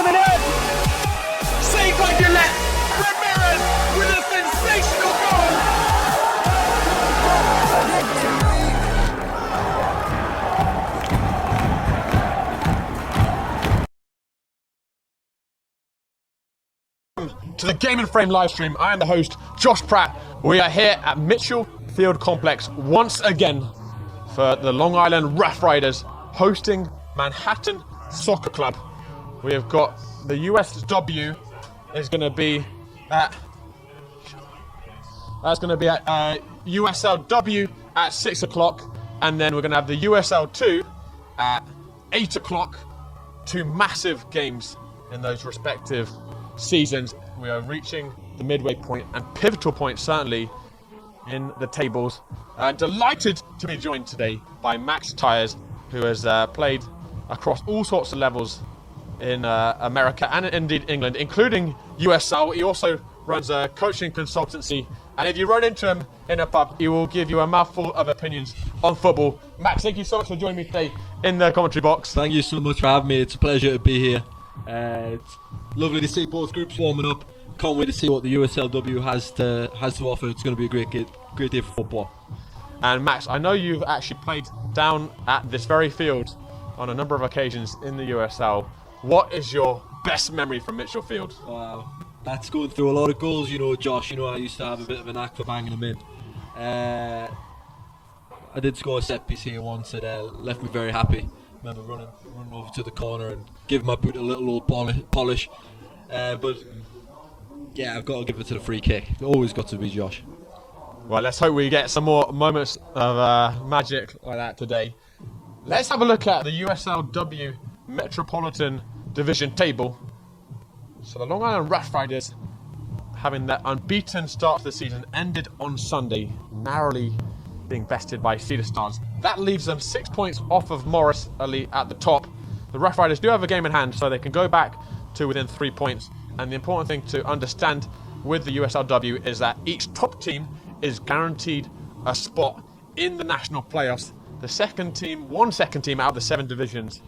coming in! Saved by Gillette! Ramirez with a sensational goal! To the Game and Frame live stream, I am the host, Josh Pratt. We are here at Mitchell Field Complex once again for the Long Island Rough Riders hosting Manhattan Soccer Club. We have got the USL-W is going to be at USL-W at 6 o'clock, and then we're going to have the USL-2 at 8 o'clock. Two massive games in those respective seasons. We are reaching the midway point and pivotal point, certainly, in the tables. Delighted to be joined today by Max Tyers, who has played across all sorts of levels in America and indeed England, including USL. He also runs a coaching consultancy, and if you run into him in a pub, he will give you a mouthful of opinions on football. Max, thank you so much for joining me today in the commentary box. Thank you so much for having me. It's a pleasure to be here. It's lovely to see both groups warming up. Can't wait to see what the USL-W has to offer. It's going to be a great day for football. And Max, I know you've actually played down at this very field on a number of occasions in the USL. What is your best memory from Mitchell Field? Wow, that's going through a lot of goals, Josh. I used to have a bit of a knack for banging them in. I did score a set piece here once that left me very happy. Remember running over to the corner and giving my boot a little old polish. But yeah, I've got to give it to the free kick. It always got to be Josh. Well, let's hope we get some more moments of magic like that today. Let's have a look at the USL-W Metropolitan Division table. So the Long Island Rough Riders, having their unbeaten start to the season, ended on Sunday, narrowly being bested by Cedar Stars. That leaves them 6 points off of Morris Elite at the top. The Rough Riders do have a game in hand, so they can go back to within 3 points. And the important thing to understand with the USL-W is that each top team is guaranteed a spot in the national playoffs. The one second team out of the 7 divisions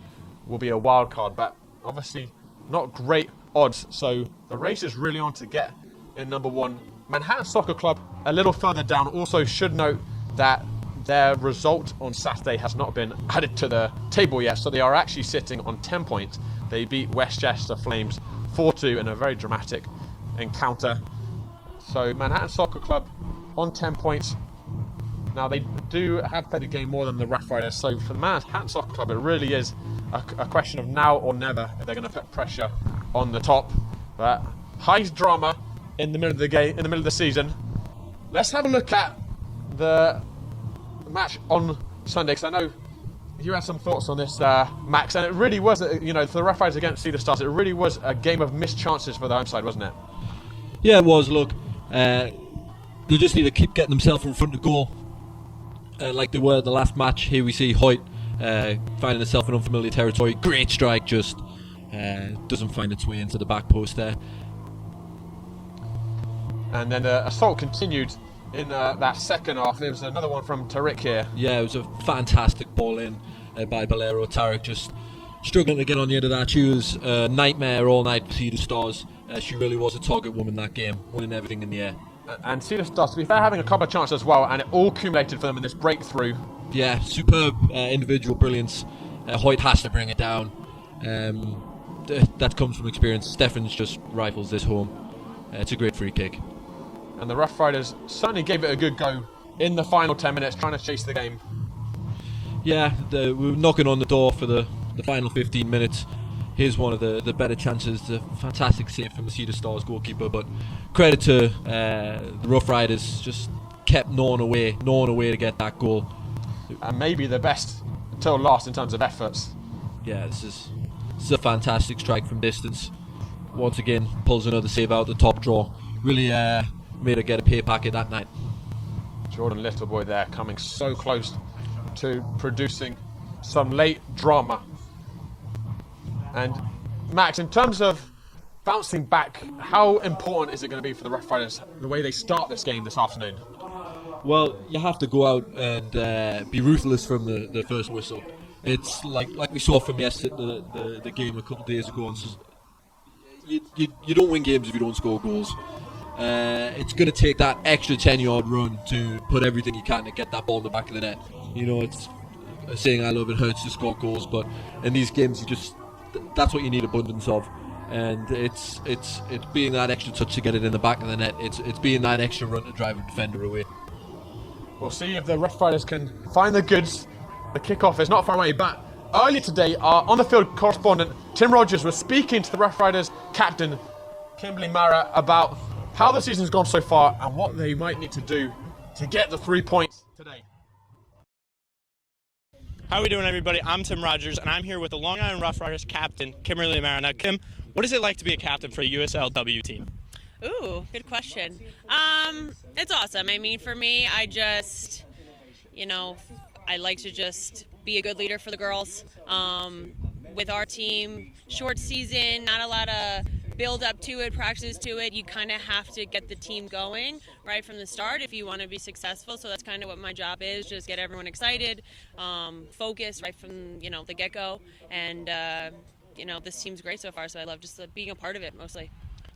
will be a wild card, but obviously not great odds. So the race is really on to get in number 1. Manhattan Soccer Club, a little further down, also should note that their result on Saturday has not been added to the table yet, so they are actually sitting on 10 points. They beat Westchester Flames 4-2 in a very dramatic encounter. So Manhattan Soccer Club on 10 points. Now they do have played a game more than the Rough Riders, so for the Manhattan Soccer Club it really is a question of now or never if they're going to put pressure on the top. But high drama in the middle of the game, in the middle of the season. Let's have a look at the match on Sunday, because I know you had some thoughts on this, Max, and it really was, for the Rough Riders against Cedar Stars, it really was a game of missed chances for the home side, wasn't it? Yeah, it was. Look, they just need to keep getting themselves in front of goal, like they were the last match. Here we see Hoyt finding himself in unfamiliar territory. Great strike, just doesn't find its way into the back post there. And then the assault continued in that second half. There was another one from Tariq here. Yeah, it was a fantastic ball in by Bolero. Tariq just struggling to get on the end of that. She was a nightmare all night for Cedar Stars. She really was a target woman that game, winning everything in the air. And Cedar Stars, to be fair, having a couple of chances as well, and it all accumulated for them in this breakthrough. Yeah, superb individual brilliance. Hoyt has to bring it down. That comes from experience. Steffens just rifles this home. It's a great free kick. And the Rough Riders certainly gave it a good go in the final 10 minutes, trying to chase the game. Yeah, we were knocking on the door for the final 15 minutes. Here's one of the better chances. The fantastic save from the Cedar Stars goalkeeper, but credit to the Rough Riders, just kept gnawing away to get that goal. And maybe the best until last in terms of efforts. Yeah, this is a fantastic strike from distance. Once again, pulls another save out the top draw. Really made her get a pay packet that night. Jordan Littleboy there, coming so close to producing some late drama. And Max, in terms of bouncing back, how important is it going to be for the Rough Riders, the way they start this game this afternoon? Well, you have to go out and be ruthless from the first whistle. It's like we saw from yesterday, the game a couple of days ago you don't win games if you don't score goals. It's going to take that extra 10-yard run to put everything you can to get that ball in the back of the net. It's a saying I love, it hurts to score goals, but in these games, that's what you need abundance of. And it's being that extra touch to get it in the back of the net. It's being that extra run to drive a defender away. We'll see if the Rough Riders can find the goods. The kickoff is not far away, but earlier today, our on-the-field correspondent Tim Rogers was speaking to the Rough Riders captain Kimberly Mara about how the season's gone so far and what they might need to do to get the 3 points today. How are we doing, everybody? I'm Tim Rogers, and I'm here with the Long Island Rough Riders captain, Kimberly Mara. Now, Kim, what is it like to be a captain for a USL-W team? Ooh, good question. It's awesome. I mean, for me, I just, I like to just be a good leader for the girls. With our team, short season, not a lot of build up to it, practices to it. You kind of have to get the team going right from the start if you want to be successful. So that's kind of what my job is, just get everyone excited, focus right from, the get-go. And, this team's great so far, so I love just being a part of it mostly.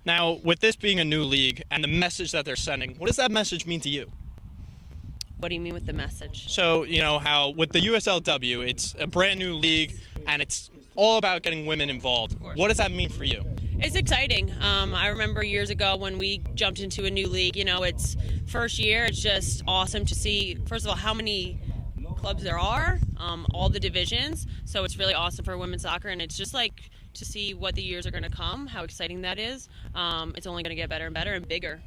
Now, with this being a new league and the message that they're sending, what does that message mean to you? What do you mean with the message? So, how with the USL-W, it's a brand new league, and it's all about getting women involved. What does that mean for you? It's exciting. I remember years ago when we jumped into a new league, it's first year. It's just awesome to see, first of all, how many clubs there are, all the divisions. So it's really awesome for women's soccer, and it's just like to see what the years are going to come, how exciting that is. It's only going to get better and better and bigger.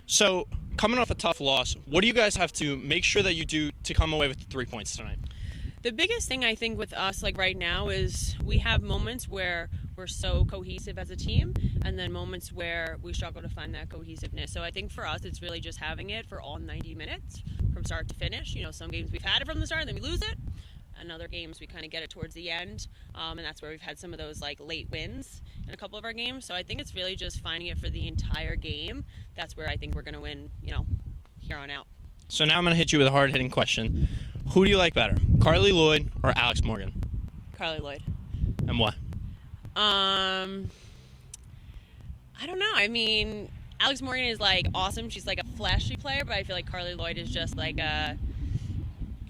So coming off a tough loss, what do you guys have to make sure that you do to come away with the 3 points tonight? The biggest thing I think with us right now is we have moments where we're so cohesive as a team, and then moments where we struggle to find that cohesiveness. So I think for us, it's really just having it for all 90 minutes from start to finish. Some games we've had it from the start and then we lose it. And other games we kind of get it towards the end, and that's where we've had some of those late wins in a couple of our games. So I think it's really just finding it for the entire game. That's where I think we're going to win, here on out. So now I'm going to hit you with a hard-hitting question. Who do you like better, Carly Lloyd or Alex Morgan? Carly Lloyd. And why? I don't know. I mean, Alex Morgan is awesome. She's a flashy player, but I feel like Carly Lloyd is just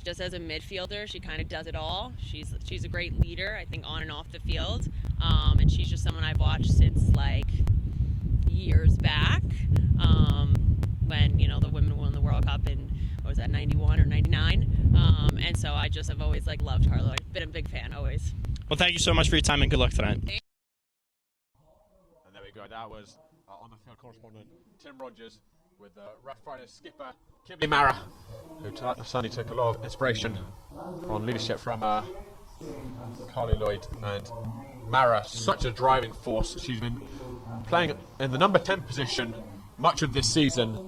just as a midfielder, she kind of does it all. She's a great leader, I think, on and off the field. And she's just someone I've watched since years back, when the women won the World Cup in 91 or 99. And so I just have always loved Carly Lloyd. Been a big fan always. Well, thank you so much for your time and good luck tonight. And there we go. That was on-the-field correspondent Tim Rogers with the Rough Riders skipper Kimberly Mara, who certainly took a lot of inspiration on leadership from Carly Lloyd. And Mara, such a driving force. She's been playing in the number 10 position much of this season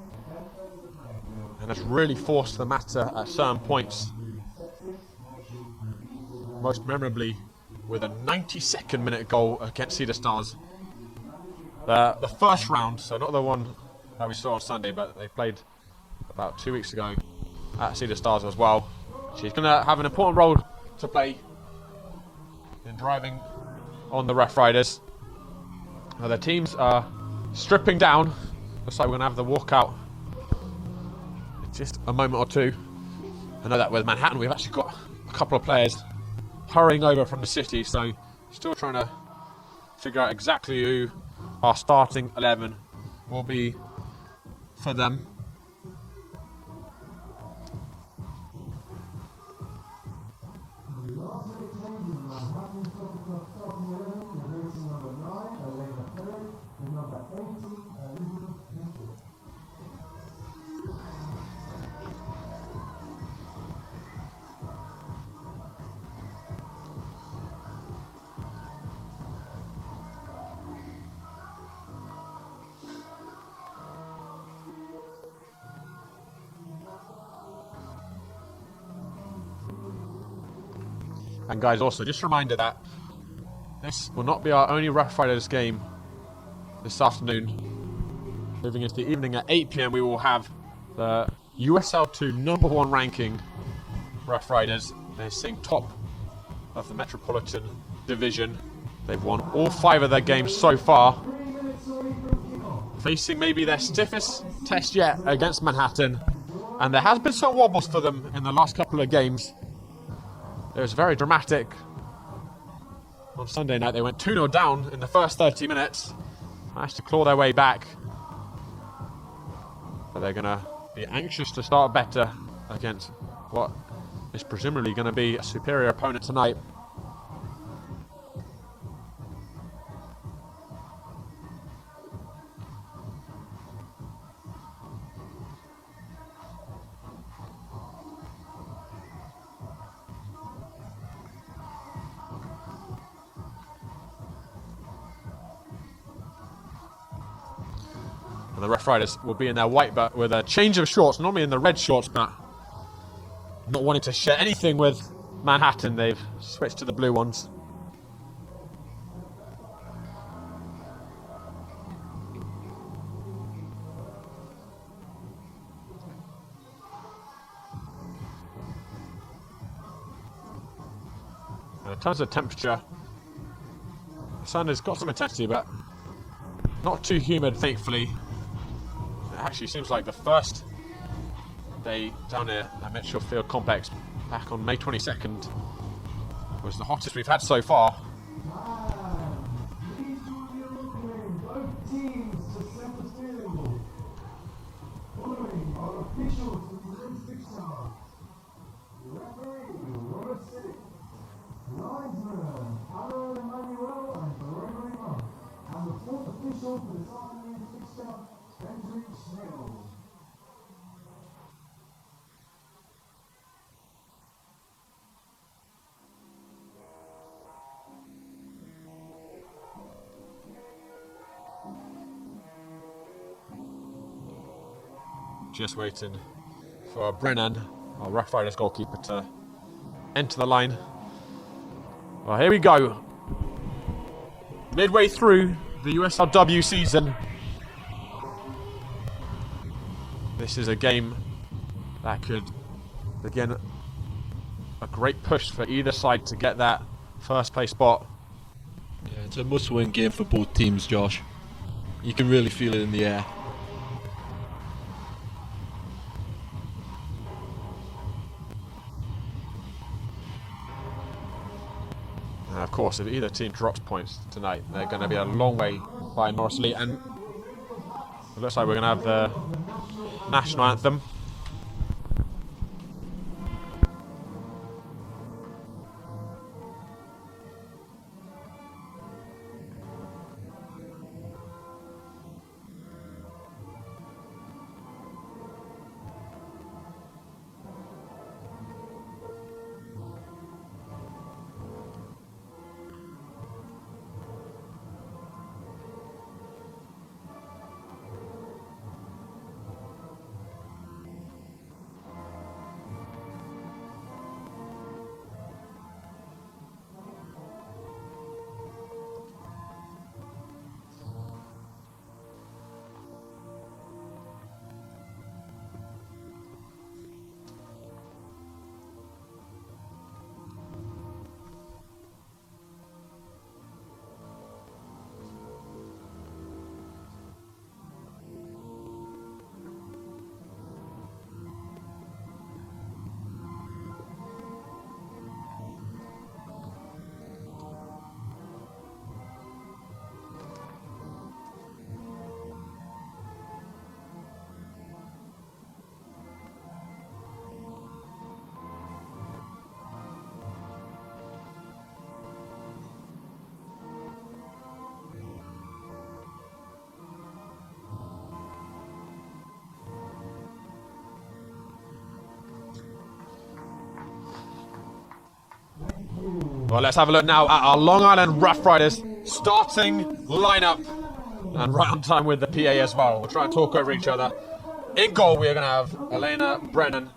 and has really forced the matter at certain points. Most memorably with a 92nd minute goal against Cedar Stars. The first round, so not the one that we saw on Sunday, but they played about 2 weeks ago at Cedar Stars as well. She's going to have an important role to play in driving on the Rough Riders. Now the teams are stripping down. Looks like we're going to have the walkout in just a moment or two. I know that with Manhattan we've actually got a couple of players hurrying over from the city, so still trying to figure out exactly who our starting 11 will be for them. And guys, also just a reminder that this will not be our only Rough Riders game this afternoon. Moving into the evening at 8 PM, we will have the USL-W number 1 ranking Rough Riders. They're sitting top of the Metropolitan Division. They've won all 5 of their games so far. Facing maybe their stiffest test yet against Manhattan. And there has been some wobbles for them in the last couple of games. It was very dramatic. On Sunday night, they went 2-0 down in the first 30 minutes. Managed to claw their way back. But they're going to be anxious to start better against what is presumably going to be a superior opponent tonight. The Rough Riders will be in their white, but with a change of shorts, normally in the red shorts, but not wanting to share anything with Manhattan, they've switched to the blue ones. And in terms of temperature, the sun has got some intensity, but not too humid, thankfully. It actually seems like the first day down here at Mitchell Field Complex back on May 22nd was the hottest we've had so far. Just waiting for Brennan, our Rough Riders goalkeeper, to enter the line. Well, here we go. Midway through the USL-W season. This is a game that could begin a great push for either side to get that first place spot. Yeah, it's a must-win game for both teams, Josh. You can really feel it in the air. Of course, if either team drops points tonight, they're going to be a long way behind Norris Lee. And it looks like we're going to have the national anthem. Well, let's have a look now at our Long Island Rough Riders starting lineup. And right on time with the PA as well. We'll try and talk over each other. In goal, we're going to have Elena Brennan.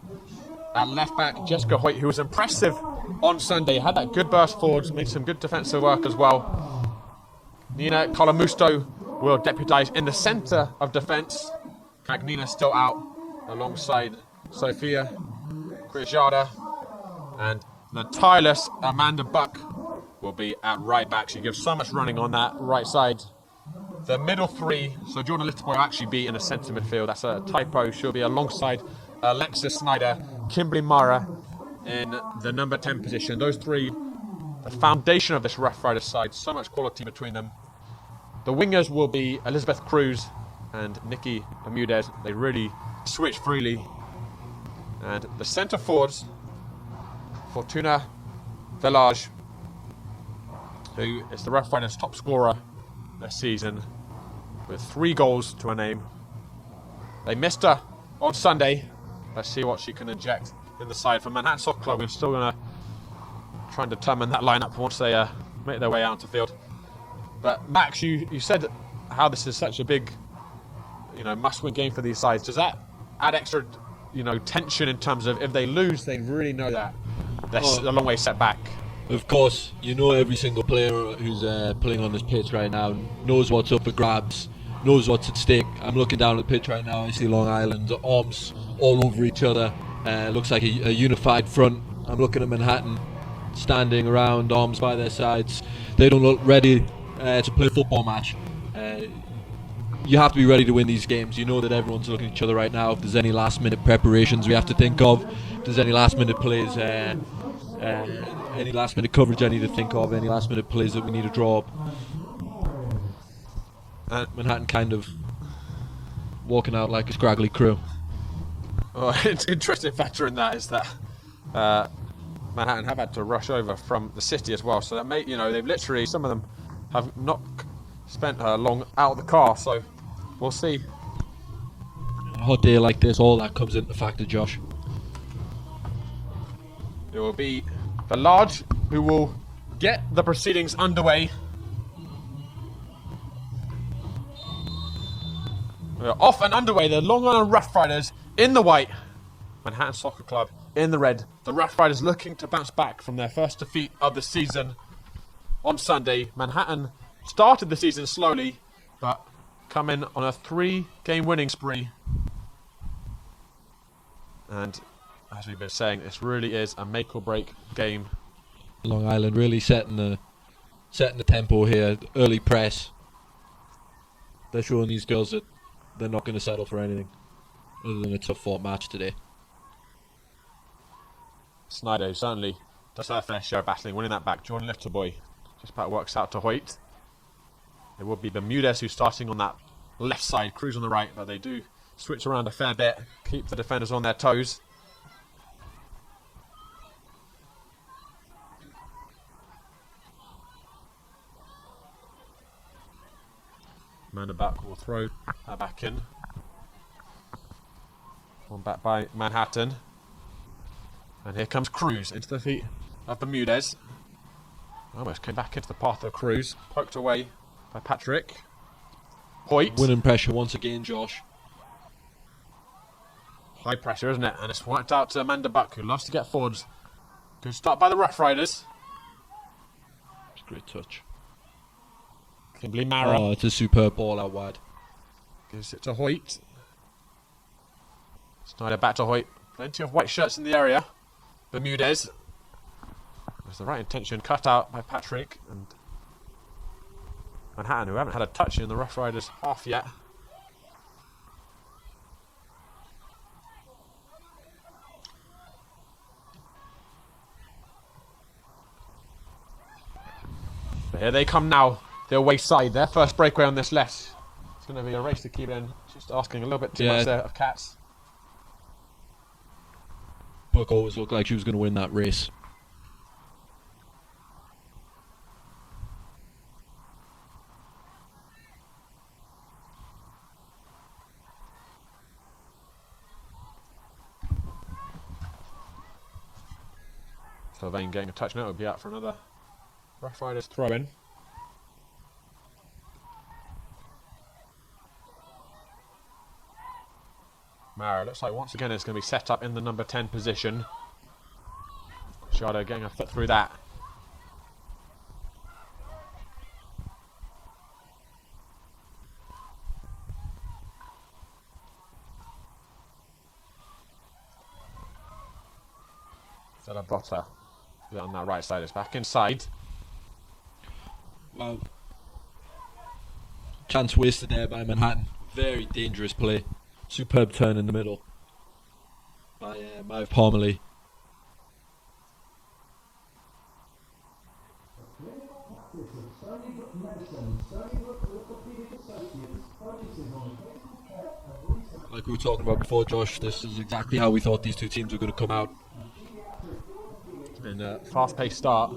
At left back, Jessica Hoyt, who was impressive on Sunday. Had that good burst forwards, made some good defensive work as well. Nina Colamusto will deputise in the centre of defence. Cagnina still out alongside Sophia Krijada. And the tireless Amanda Buck will be at right back. She gives so much running on that right side. The middle three, so Jordan Littleboy will actually be in the centre midfield. That's a typo. She'll be alongside Alexis Snyder, Kimberly Mara in the number 10 position. Those three, the foundation of this Rough Riders side. So much quality between them. The wingers will be Elizabeth Cruz and Nikki Bermudez. They really switch freely. And the centre forwards, Fortuna Village, who is the Rough Riders' top scorer this season, with 3 goals to her name. They missed her on Sunday. Let's see what she can inject in the side. For Manhattan Soccer Club, we're still going to try and determine that lineup once they make their way out into the field. But Max, you said how this is such a big, must-win game for these sides. Does that add extra, tension in terms of if they lose, they really know that they're a long way set back? Of course, every single player who's playing on this pitch right now knows what's up for grabs, knows what's at stake. I'm looking down at the pitch right now, I see Long Island, arms all over each other. Looks like a unified front. I'm looking at Manhattan, standing around, arms by their sides. They don't look ready to play a football match. You have to be ready to win these games. You know that everyone's looking at each other right now. If there's any last minute preparations we have to think of, if there's any last minute plays, any last minute coverage I need to think of, any last minute plays that we need to draw up. Manhattan kind of walking out like a scraggly crew. It's an interesting factor in that is that Manhattan have had to rush over from the city as well, so that they've literally, some of them have not spent long out of the car, so we'll see. A hot day like this, all that comes into factor, Josh. It will be the Large who will get the proceedings underway. We're off and underway. The Long Island Rough Riders in the white, Manhattan Soccer Club in the red. The Rough Riders looking to bounce back from their first defeat of the season on Sunday. Manhattan started the season slowly, but come in on a 3-game winning spree. And as we've been saying, this really is a make or break game. Long Island really setting the tempo here. Early press. They're showing these girls that they're not going to settle for anything other than a tough fought match today. Snyder certainly does her fair share of battling, winning that back. Jordan Littleboy just about works out to Hoyt. It will be Bermudez who's starting on that left side, Cruz on the right, but they do switch around a fair bit, keep the defenders on their toes. Amanda Buck will throw her back in. One back by Manhattan. And here comes Cruz into the feet of Bermudez. Almost came back into the path of Cruz. Poked away by Patrick. Hoyt. Winning pressure once again, Josh. High pressure, isn't it? And it's worked out to Amanda Buck, who loves to get forwards. Good start by the Rough Riders. It's a great touch. Kimberly Mara. Oh, it's a superb ball out wide. Gives it to Hoyt. Snyder back to Hoyt. Plenty of white shirts in the area. Bermudez. There's the right intention cut out by Patrick and Manhattan, who haven't had a touch in the Rough Riders half yet. But here they come now. The away side, their first breakaway on this left. It's going to be a race to keep in. Just asking a little bit too much there of Cats. Brooke always looked like she was going to win that race. Sylvain getting a touch now. It will be out for another Rough Riders throw in. Mara looks like once again it's going to be set up in the number 10 position. Shadow getting a foot through that. Zella Botta on that right side is back inside. Wow. Chance wasted there by Manhattan. Very dangerous play. Superb turn in the middle by Mav Parmalee. Like we were talking about before, Josh, this is exactly how we thought these two teams were going to come out. It's been a fast-paced start.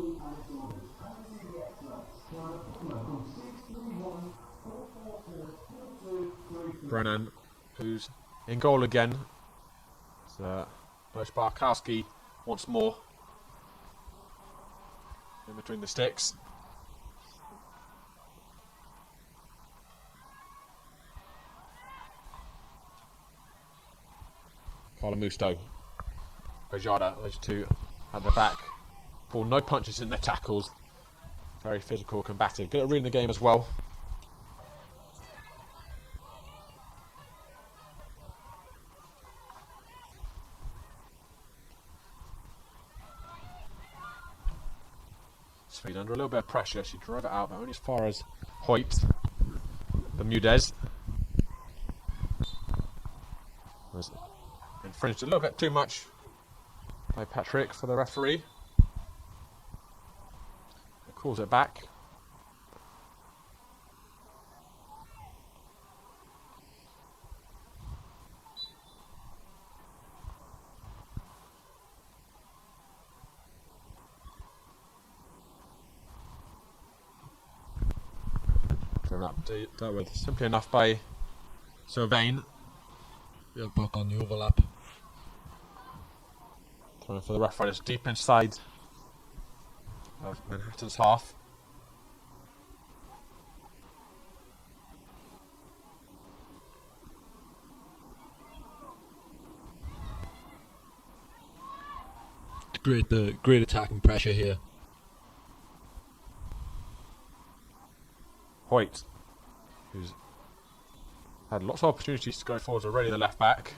Brennan, who's in goal again. It's Barkowski once more. In between the sticks. Musto. Bajada, those two at the back. Pull no punches in their tackles. Very physical, combative. Good at reading the game as well. Speed under a little bit of pressure. She drove it out, but only as far as Hoyt. Bermudez. Was infringed a little bit too much by Patrick for the referee. He calls it back. Dealt with simply enough by Sylvain. Real Brook on the overlap. Throwing for the Rough Riders deep inside of Manhattan's half. Great attacking pressure here. Hoyt, who's had lots of opportunities to go forward already, the left back.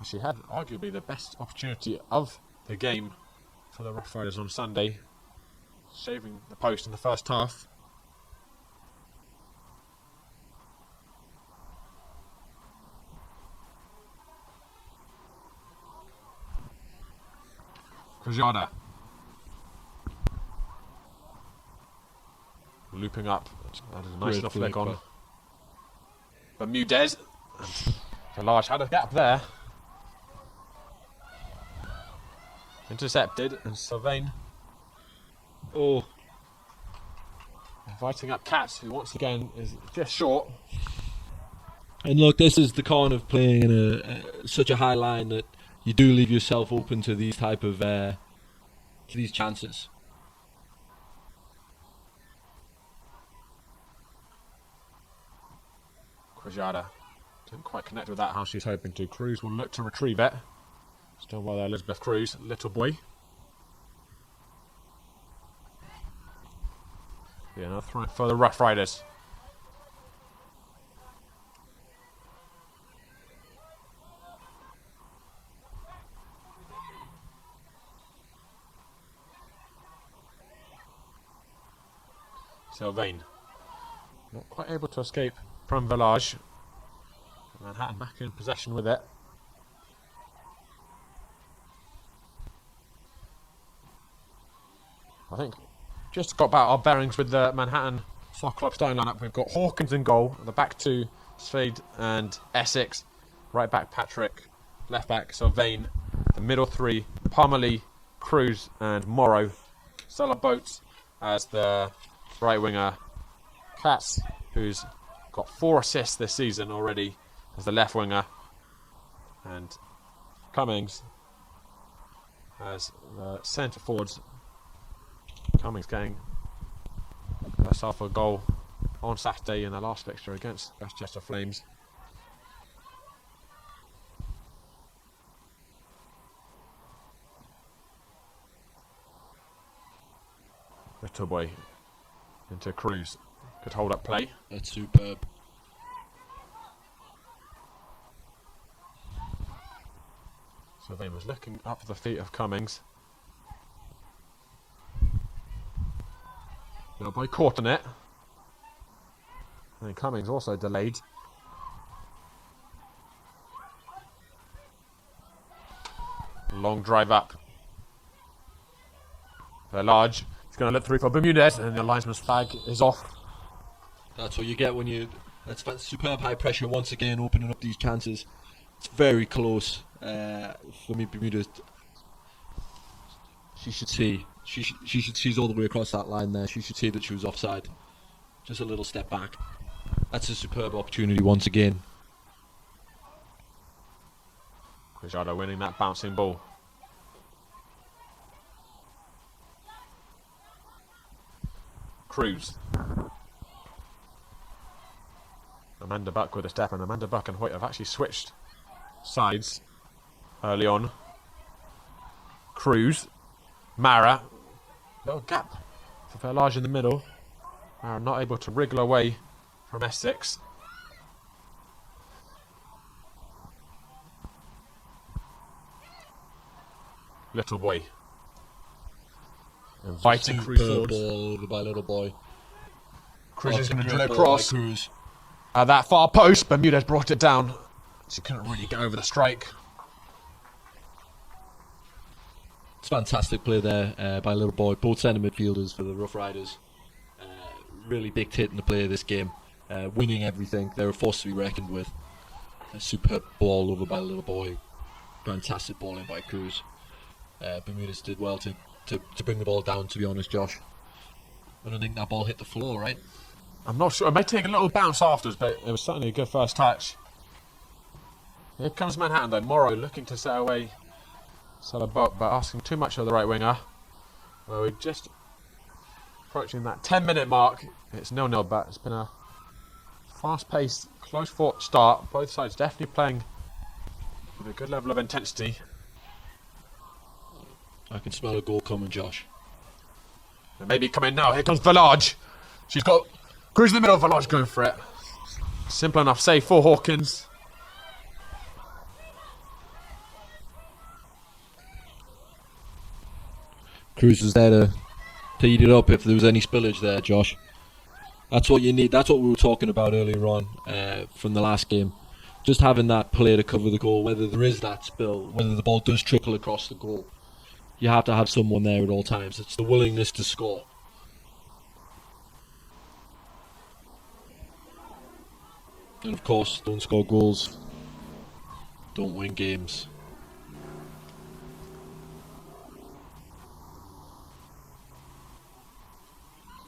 She had arguably the best opportunity of the game for the Rough Riders on Sunday, shaving the post in the first half. Krystal looping up. That is a nice enough leg on. Bermudez. A large had a gap there. Intercepted, and Sylvain. Oh. Inviting up Katz, who once again is just short. And look, this is the kind of playing in such a high line that you do leave yourself open to these type of to these chances. Krystal didn't quite connect with that how she's hoping to. Cruz will look to retrieve it. Still well there, Elizabeth Cruz, little boy. Yeah, another throw for the Rough Riders. Sylvain. Not quite able to escape from Village. Manhattan back in possession with it. I think just got about our bearings with the Manhattan Soccer Club starting lineup. We've got Hawkins in goal, the back two, Spade and Essex, right back Patrick, left back Sylvain, the middle three, Parmalee, Cruz and Morrow. Stella Boats as the right winger, Katz, who's got 4 assists this season already as the left winger, and Cummings as the centre forwards. Cummings getting herself a goal on Saturday in their last fixture against Westchester Flames. Little boy into Cruz. Could hold up play. That's superb. Sylvain was looking up the feet of Cummings. Little boy caught on it. And Cummings also delayed. Long drive up. They're large. He's going to look through for Bermudez, and the linesman's flag is off. That's what you get when you. That's superb high pressure once again, opening up these chances. It's very close for me. Bermudez. She should see. She's all the way across that line there. She should see that she was offside. Just a little step back. That's a superb opportunity once again. Krystal winning that bouncing ball. Cruz. Amanda Buck with a step, and Amanda Buck and Hoyt have actually switched sides early on. Cruz. Mara. Little gap for Verlage in the middle. Mara not able to wriggle away from Essex. Little boy. Inviting Cruz forward. Ball over by little boy. Cruz is going to drill it Ball by across. Cruz. At that far post, Bermudez brought it down. She couldn't really get over the strike. It's fantastic play there by little boy. Both centre midfielders for the Rough Riders. Really dictating the play of this game. Winning everything. They're a force to be reckoned with. A superb ball over by little boy. Fantastic ball in by Cruz. Bermudez did well to bring the ball down, to be honest, Josh. I don't think that ball hit the floor, right? I'm not sure. It may take a little bounce afterwards, but it was certainly a good first touch. Here comes Manhattan though. Morrow looking to set away Salah Buck, but asking too much of the right winger. Well, we're just approaching that 10-minute mark. It's 0-0, but it's been a fast-paced, close-fought start. Both sides definitely playing with a good level of intensity. I can smell a goal coming, Josh. It may be coming now. Here comes Verlage. She's got Cruz in the middle. Verlage going for it. Simple enough save for Hawkins. Cruz was there to eat it up if there was any spillage there, Josh. That's what you need. That's what we were talking about earlier on from the last game. Just having that player to cover the goal, whether there is that spill, whether the ball does trickle across the goal. You have to have someone there at all times. It's the willingness to score. And of course, don't score goals, don't win games.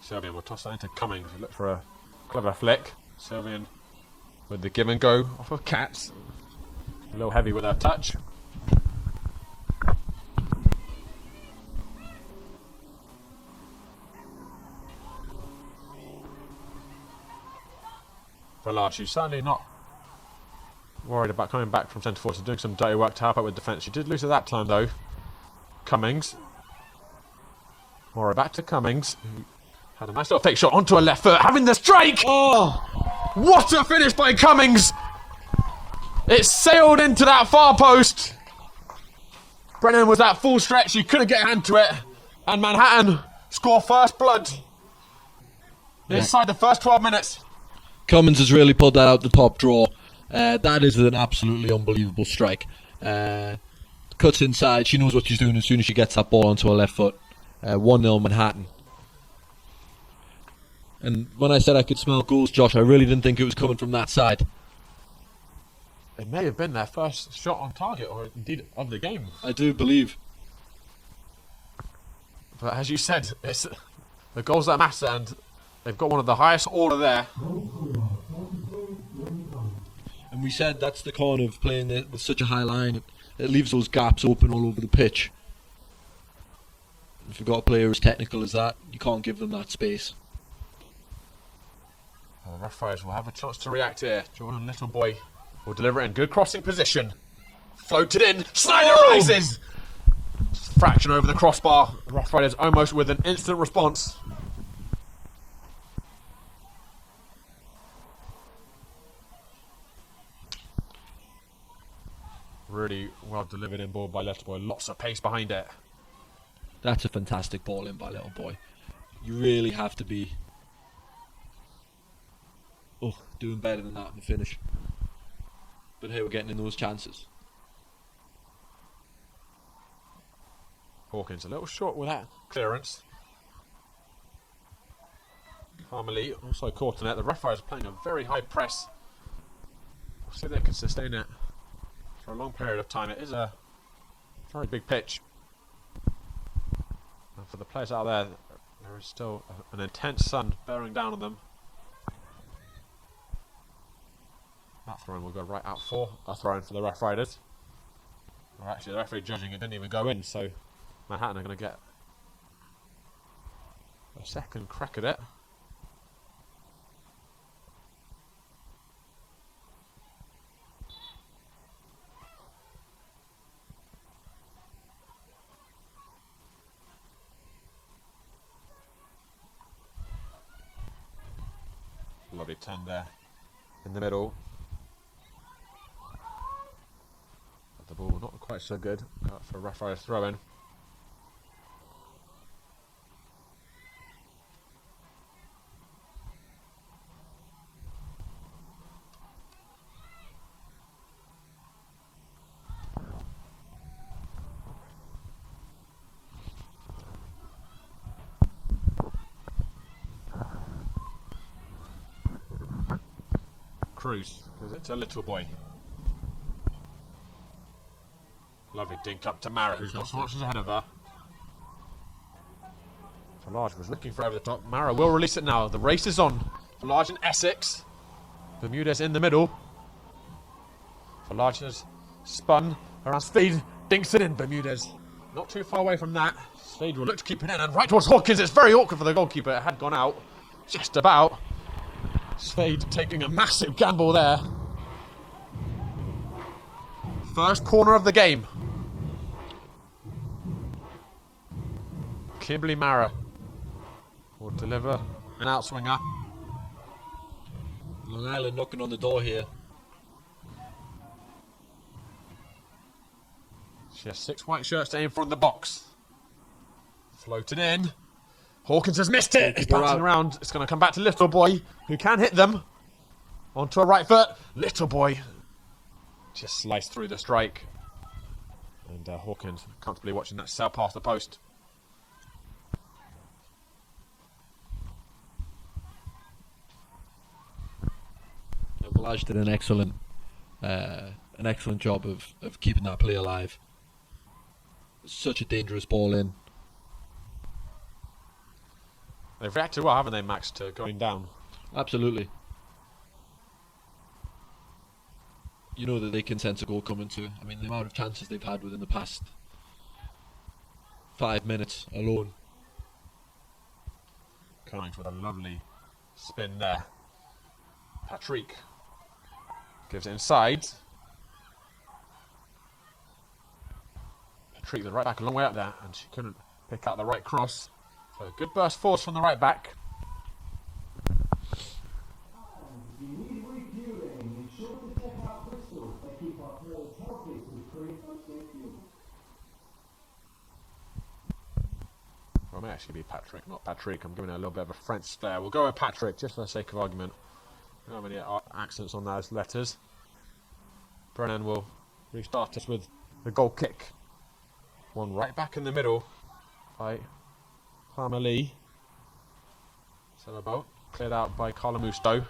Sylvian will toss that into Cummings. Look for a clever flick. Sylvian with the give and go off of Katz. A little heavy with her touch. Verlage, she's certainly not worried about coming back from centre forward, so doing some dirty work to help out with defence. She did lose at that time though. Cummings. Morrow back to Cummings, who had a nice little fake shot onto her left foot, having the strike! Oh! What a finish by Cummings! It sailed into that far post. Brennan was at full stretch, she couldn't get a hand to it. And Manhattan score first blood inside the first 12 minutes. Cummins has really pulled that out the top drawer. That is an absolutely unbelievable strike. Cuts inside. She knows what she's doing as soon as she gets that ball onto her left foot. 1-0 Manhattan. And when I said I could smell goals, Josh, I really didn't think it was coming from that side. It may have been their first shot on target, or indeed of the game. I do believe. But as you said, it's the goals that matter, and they've got one of the highest order there. And we said that's the con of playing with such a high line. It leaves those gaps open all over the pitch. If you've got a player as technical as that, you can't give them that space. Well, the Rough Riders will have a chance to react here. Jordan Littleboy will deliver it in good crossing position. Floated in. Snyder rises! Fraction over the crossbar. The Rough Riders almost with an instant response. Really well delivered in ball by Littleboy. Lots of pace behind it. That's a fantastic ball in by Little Boy. You really have to be doing better than that in the finish. But here we're getting in those chances. Hawkins a little short with that clearance. Harmony also caught in it. The referee is playing a very high press. We'll see if they can sustain it for a long period of time. It is a very big pitch. And for the players out there, there is still an intense sun bearing down on them. That throw-in will go right out for a throw-in for the Rough Riders. Or actually, the referee judging it didn't even go in, so Manhattan are going to get a second crack at it. Lovely turn there in the middle. But the ball not quite so good. Got for a Rough Riders throw in. Cruz, because it's a little boy. Lovely dink up to Mara, who's got some options ahead of her. Falage was looking for over the top. Mara will release it now. The race is on. Falage and Essex. Bermudez in the middle. Falage has spun around Speed. Dinks it in. Bermudez not too far away from that. Speed will look to keep it in and right towards Hawkins. It's very awkward for the goalkeeper. It had gone out just about. Spade taking a massive gamble there. First corner of the game. Kimberly Mara will deliver an outswinger. Long Island knocking on the door here. She has 6 white shirts to aim for in the box. Floated in. Hawkins has missed it. It's bouncing around. It's going to come back to Little Boy, who can hit them. Onto a right foot. Little Boy just sliced through the strike. And Hawkins comfortably watching that sail past the post. Falage did an excellent job of keeping that play alive. Such a dangerous ball in. They've reacted well, haven't they, Max, to going down? Absolutely. You know that they can sense a goal coming too. I mean, the amount of chances they've had within the past 5 minutes alone. Cummings with a lovely spin there. Patrick gives it inside. Patrick, the right back, a long way up there, and she couldn't pick out the right cross. So good burst force from the right back. Well, it may actually be Patrick, not Patrick. I'm giving it a little bit of a French flair. We'll go with Patrick, just for the sake of argument. We don't have any accents on those letters. Brennan will restart us with the goal kick. One right back in the middle by Palmer Lee. Celebo cleared out by Carla Musto.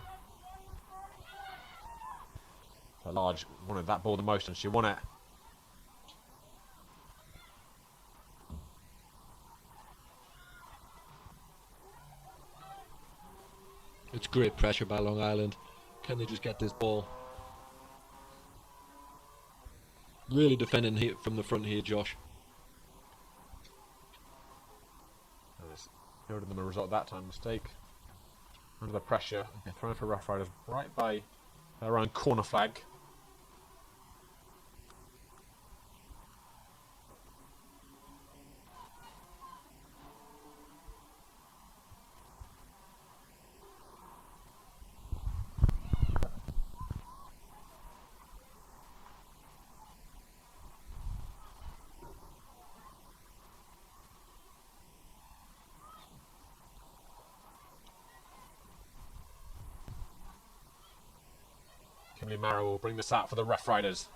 Large wanted that ball the most and she won it. It's great pressure by Long Island. Can they just get this ball? Really defending here from the front here, Josh. Yielded them a result that time. Mistake. Under the pressure. Thrown for Rough Riders right by their own corner flag. Kimberly Mara will bring this out for the Rough Riders.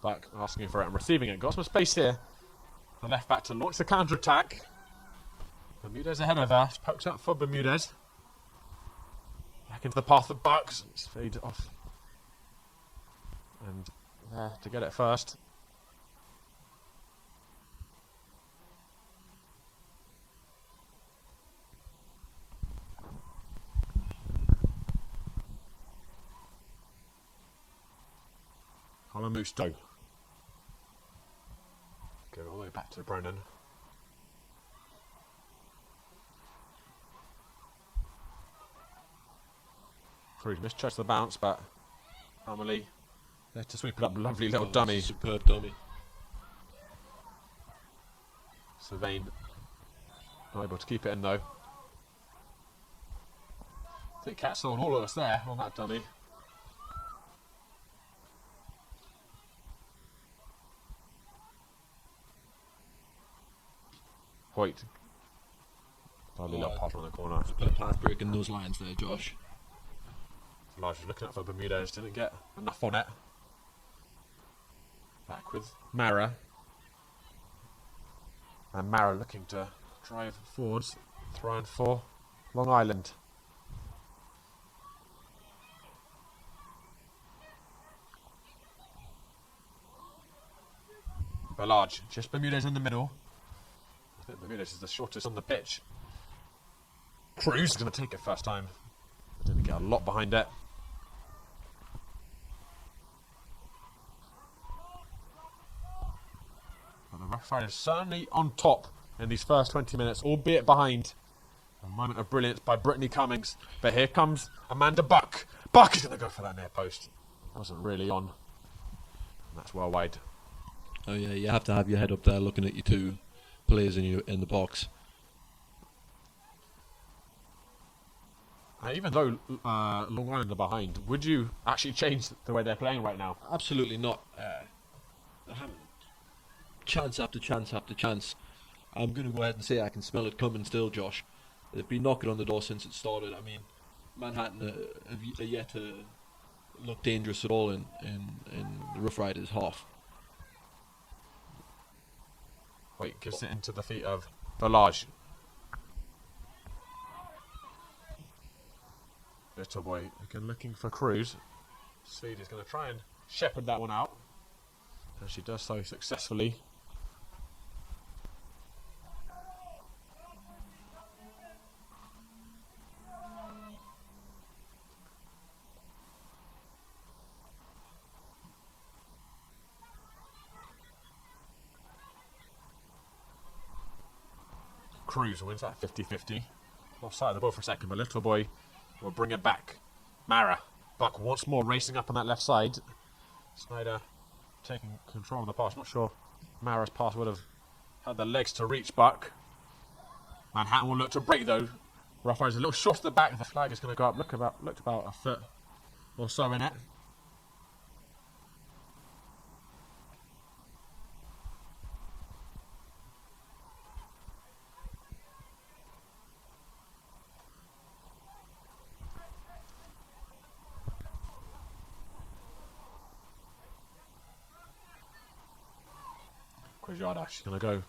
Buck asking for it and receiving it. Got some space here. The left back to launch the counter-attack. Bermudez ahead of her. It's poked up for Bermudez. Back into the path of Bucks. It's faded off. And there to get it first. Alamusto. Go all the way back to Brennan. Cruz misjudged the bounce, but Amelie there to sweep it up. Lovely little dummy. Superb dummy. Sylvain not able to keep it in though. I think Cat saw all of us there on that dummy. Hoyt. Lovely little pop on the corner. A bit of path breaking those lines there, Josh. Large was looking up for Bermudez, didn't get enough on it. Back with Mara. And Mara looking to drive forwards, throwing for Long Island. Large, just Bermudez in the middle. I think Bermudez is the shortest on the pitch. Cruz is going to take it first time. Didn't get a lot behind it. But the Rough Riders certainly on top in these first 20 minutes, albeit behind. A moment of brilliance by Brittany Cummings. But here comes Amanda Buck. Buck is going to go for that near post. Wasn't really on. And that's well wide. Oh yeah, you have to have your head up there looking at your two players in the box. Even though Long Island are behind, would you actually change the way they're playing right now? Absolutely not. They're having chance after chance after chance. I'm going to go ahead and say I can smell it coming still, Josh. They've been knocking on the door since it started. I mean, Manhattan are yet to look dangerous at all in the Rough Riders half. Wait, gives it into the feet of Valage. Little boy again looking for Cruz. Swede is going to try and shepherd that one out. And she does so successfully. Cruz wins that 50-50. Lost sight of the ball for a second, but Little Boy will bring it back. Mara. Buck once more racing up on that left side. Snyder taking control of the pass. Not sure Mara's pass would have had the legs to reach Buck. Manhattan will look to break though. Rough Riders a little short at the back. The flag is going to go up. Looked about a foot or so in it. She's going to go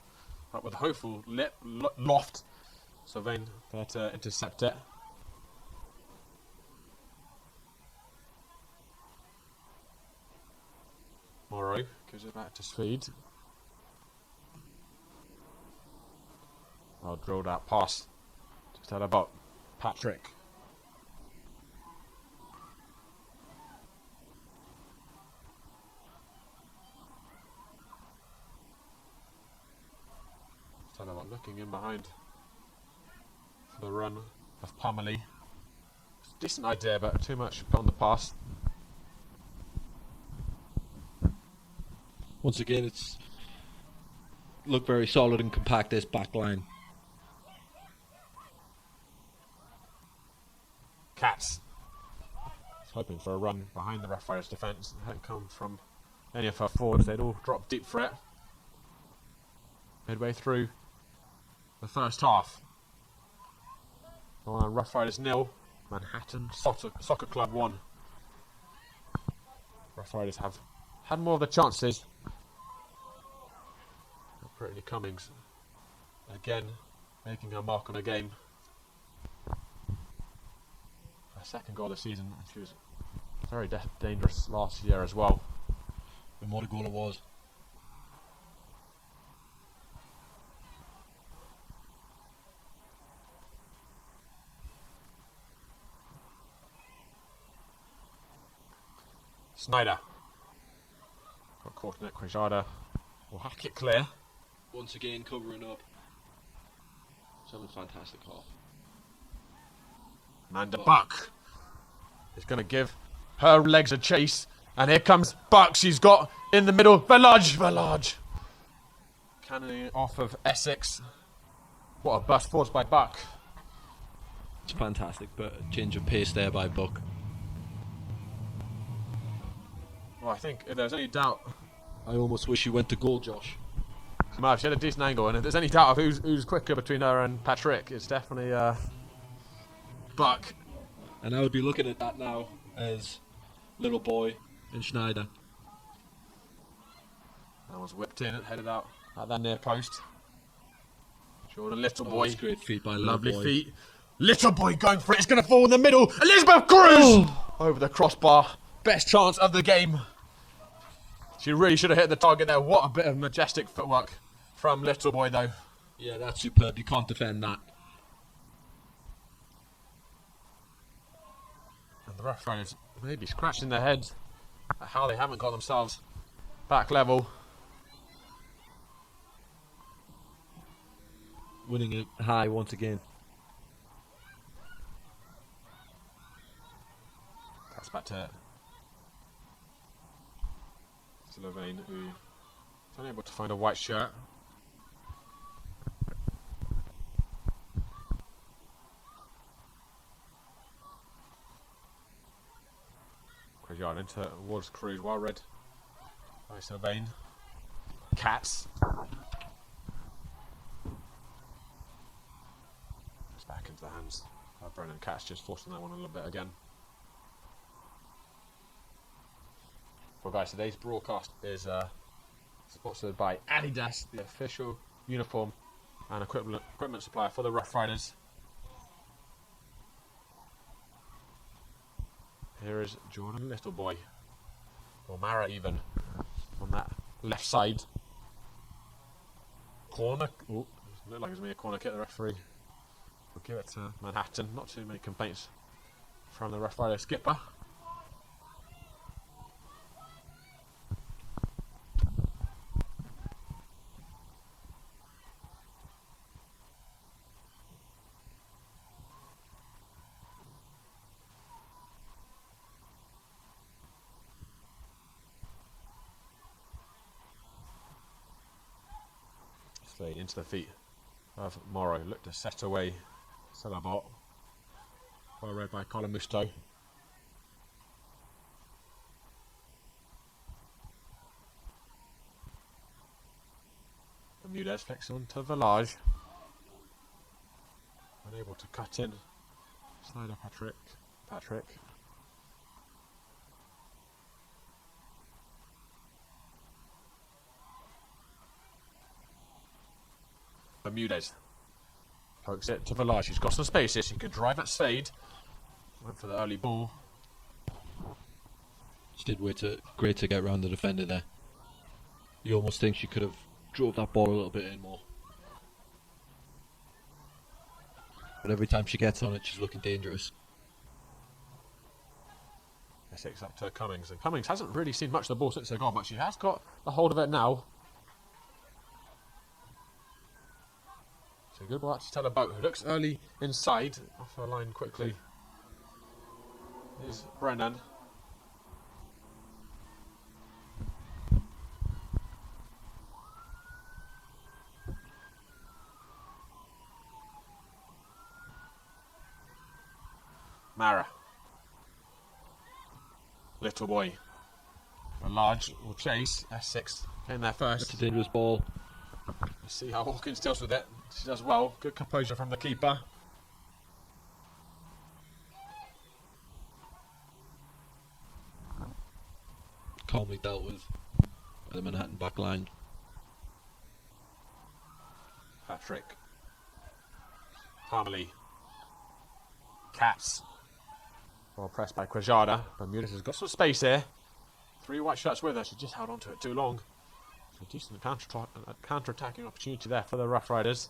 up with a hopeful loft. Sylvain there to intercept it. Morrow gives it back to Speed. I'll drilled out pass. Just had about Patrick. Looking in behind for the run of Pameli. It's a decent idea, but too much on the pass. Once again, it's look very solid and compact, this back line. Cats hoping for a run behind the Rough Riders defence. It hadn't come from any of her forwards. They'd all dropped deep for it. Midway through the first half. Rough Riders 0, Manhattan Soccer Club 1. Rough Riders have had more of the chances. Brittany Cummings again making her mark on a game. Her second goal of the season, and she was very dangerous last year as well. And what a goal it was. Snyder got caught in it. Krystal will hack it clear. Once again covering up. Something fantastic off. Amanda Buck is going to give her legs a chase, and here comes Buck. She's got in the middle. Village cannoning off of Essex. What a burst forced by Buck. It's fantastic, but a change of pace there by Brook. Well, I think if there's any doubt, I almost wish you went to goal, Josh. well, she had a decent angle, and if there's any doubt of who's quicker between her and Patrick, it's definitely Buck. And I would be looking at that now as Little Boy and Schneider. That was whipped in, headed out at that near post. Jordan Little Oh, Boy. that's great feet by Little Lovely Boy. feet. Little Boy going for it. It's going to fall in the middle. Elizabeth Cruz over the crossbar. Best chance of the game. She really should have hit the target there. What a bit of majestic footwork from Little Boy, though. Yeah, that's superb. You can't defend that. And the Rough Riders maybe scratching their heads at how they haven't got themselves back level. Winning it high once again. That's back to Sylvain, who is unable to find a white shirt. Krystal into towards Cruz, well read by Sylvain. Cats. It's back into the hands of Brennan Cats, just forcing that one a little bit again. Well, guys, today's broadcast is sponsored by Adidas, the official uniform and equipment supplier for the Rough Riders. Here is Jordan Little Boy, or Mara even, on that left side. Corner. Oh, looked like it was going to be a corner kick. The referee will give it to Manhattan. Not too many complaints from the Rough Riders skipper. Straight into the feet of Morrow. Looked to set away Salabot. Well read by Colin Musto. Bermudez flicks on to Village. Unable to cut in. Snyder Patrick. Bermudez pokes it to Village. He's got some space here. He could drive at Spade. Went for the early ball. She did great to get around the defender there. You almost think she could have drove that ball a little bit in more. But every time she gets on it, she's looking dangerous. Essex up to Cummings. And Cummings hasn't really seen much of the ball since the goal, but she has got the hold of it now. So good ball to Stella Boat, who looks early inside. Off her line quickly is Brennan. Mara. Little Boy. A large will chase. Essex in there first. It's a dangerous ball. Let's see how Hawkins deals with it. She does well. Good composure from the keeper. calmly dealt with by the Manhattan back line. Patrick. Harmony. Cats. Well pressed by Krystal. Bermudez has got some space here. 3 white shirts with her. She just held on to it too long. So a decent counter-attacking opportunity there for the Rough Riders.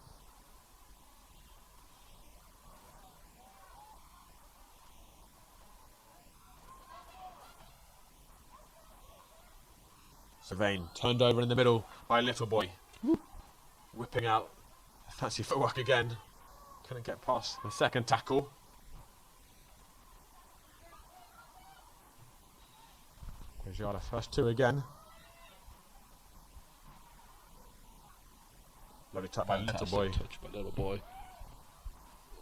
Sylvain turned over in the middle by Little Boy. Whipping out fancy footwork again. Couldn't get past the second tackle. Krystal first 2 again. Lovely touch by Little Boy. Touch by Little Boy.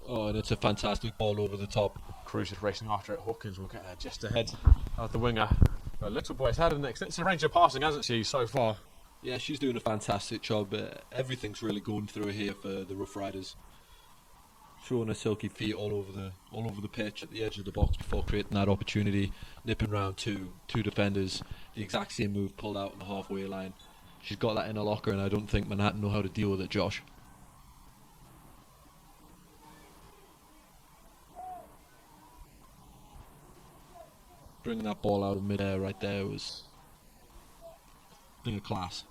Oh, and it's a fantastic ball over the top. Cruz is racing after it. Hawkins will get there just ahead of the winger. But Little Boy's had an extensive range of passing, hasn't she, so far? Yeah, she's doing a fantastic job. Everything's really going through here for the Rough Riders. Showing her silky feet all over the pitch at the edge of the box before creating that opportunity, nipping round two defenders. The exact same move pulled out on the halfway line. She's got that in her locker, and I don't think Manhattan know how to deal with it, Josh. Bringing that ball out of mid-air right there was a thing of class.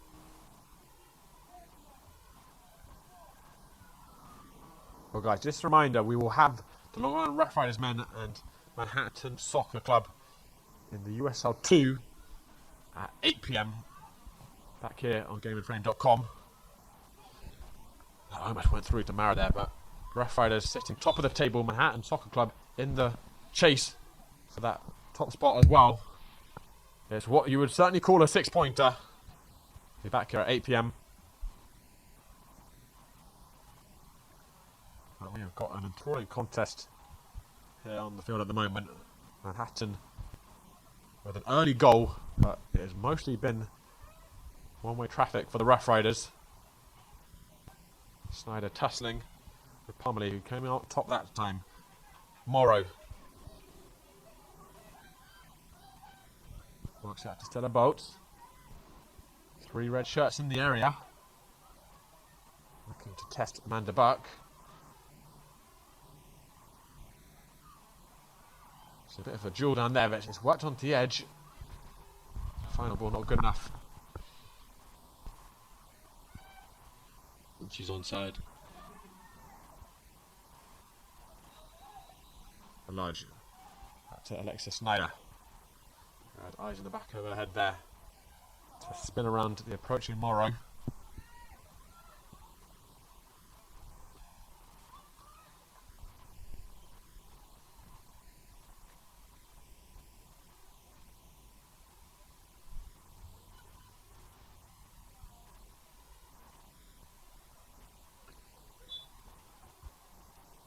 Well guys, just a reminder, we will have the Long Island Rough Riders men and Manhattan Soccer Club in the USL-W at 8 PM back here on GameandFrame.com. I almost went through to Mara there, but Rough Riders sitting top of the table, Manhattan Soccer Club in the chase for that top spot as well. It's what you would certainly call a 6-pointer. Be back here at 8 PM. Well, we have got an enthralling contest here on the field at the moment. Manhattan with an early goal, but it has mostly been one-way traffic for the Rough Riders. Snyder tussling with Pomley, who came out top that time. Morrow works out to Stella Bolts. 3 red shirts in the area. Looking to test Amanda Buck. It's a bit of a duel down there, but it's worked onto the edge. Final ball not good enough. She's onside. A large. Back to Alexis Snyder. Had eyes in the back of her head there. To spin around the approaching Morrow.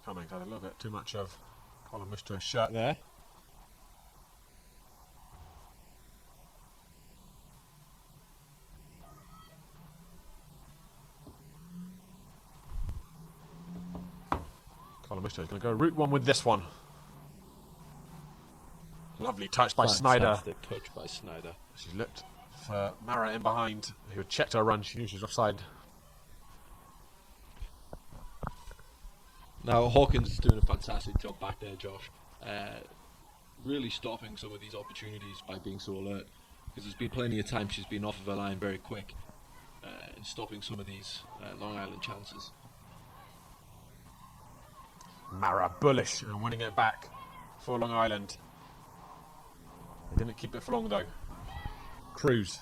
Cummings had a little bit too much of columnist to his shirt there. Columnist is going to go route 1 with this one. Lovely touch by Snyder. Fantastic touch by Snyder. She looked for Mara in behind, who had checked her run. She knew she was offside. Now Hawkins is doing a fantastic job back there, Josh. Really stopping some of these opportunities by being so alert, because there's been plenty of times she's been off of her line very quick, and stopping some of these Long Island chances. Mara bullish and winning it back for Long Island. They didn't keep it for long though. Cruz.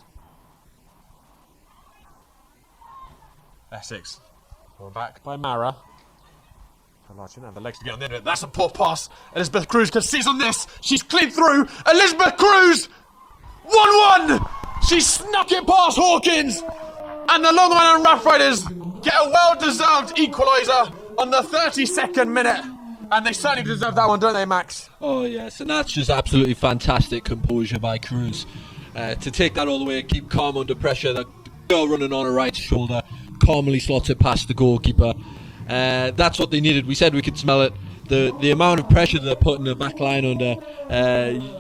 Essex. Going back by Mara. She didn't have the legs to get on the end of it. That's a poor pass. Elizabeth Cruz can seize on this. She's clean through. Elizabeth Cruz! 1-1! She snuck it past Hawkins. And the Long Island Rough Riders get a well-deserved equaliser on the 32nd minute. And they certainly deserve that one, don't they, Max? Oh yes, and that's just absolutely fantastic composure by Cruz. To take that all the way and keep calm under pressure. The girl running on her right shoulder calmly slots it past the goalkeeper. That's what they needed. We said we could smell it. The amount of pressure they're putting the back line under,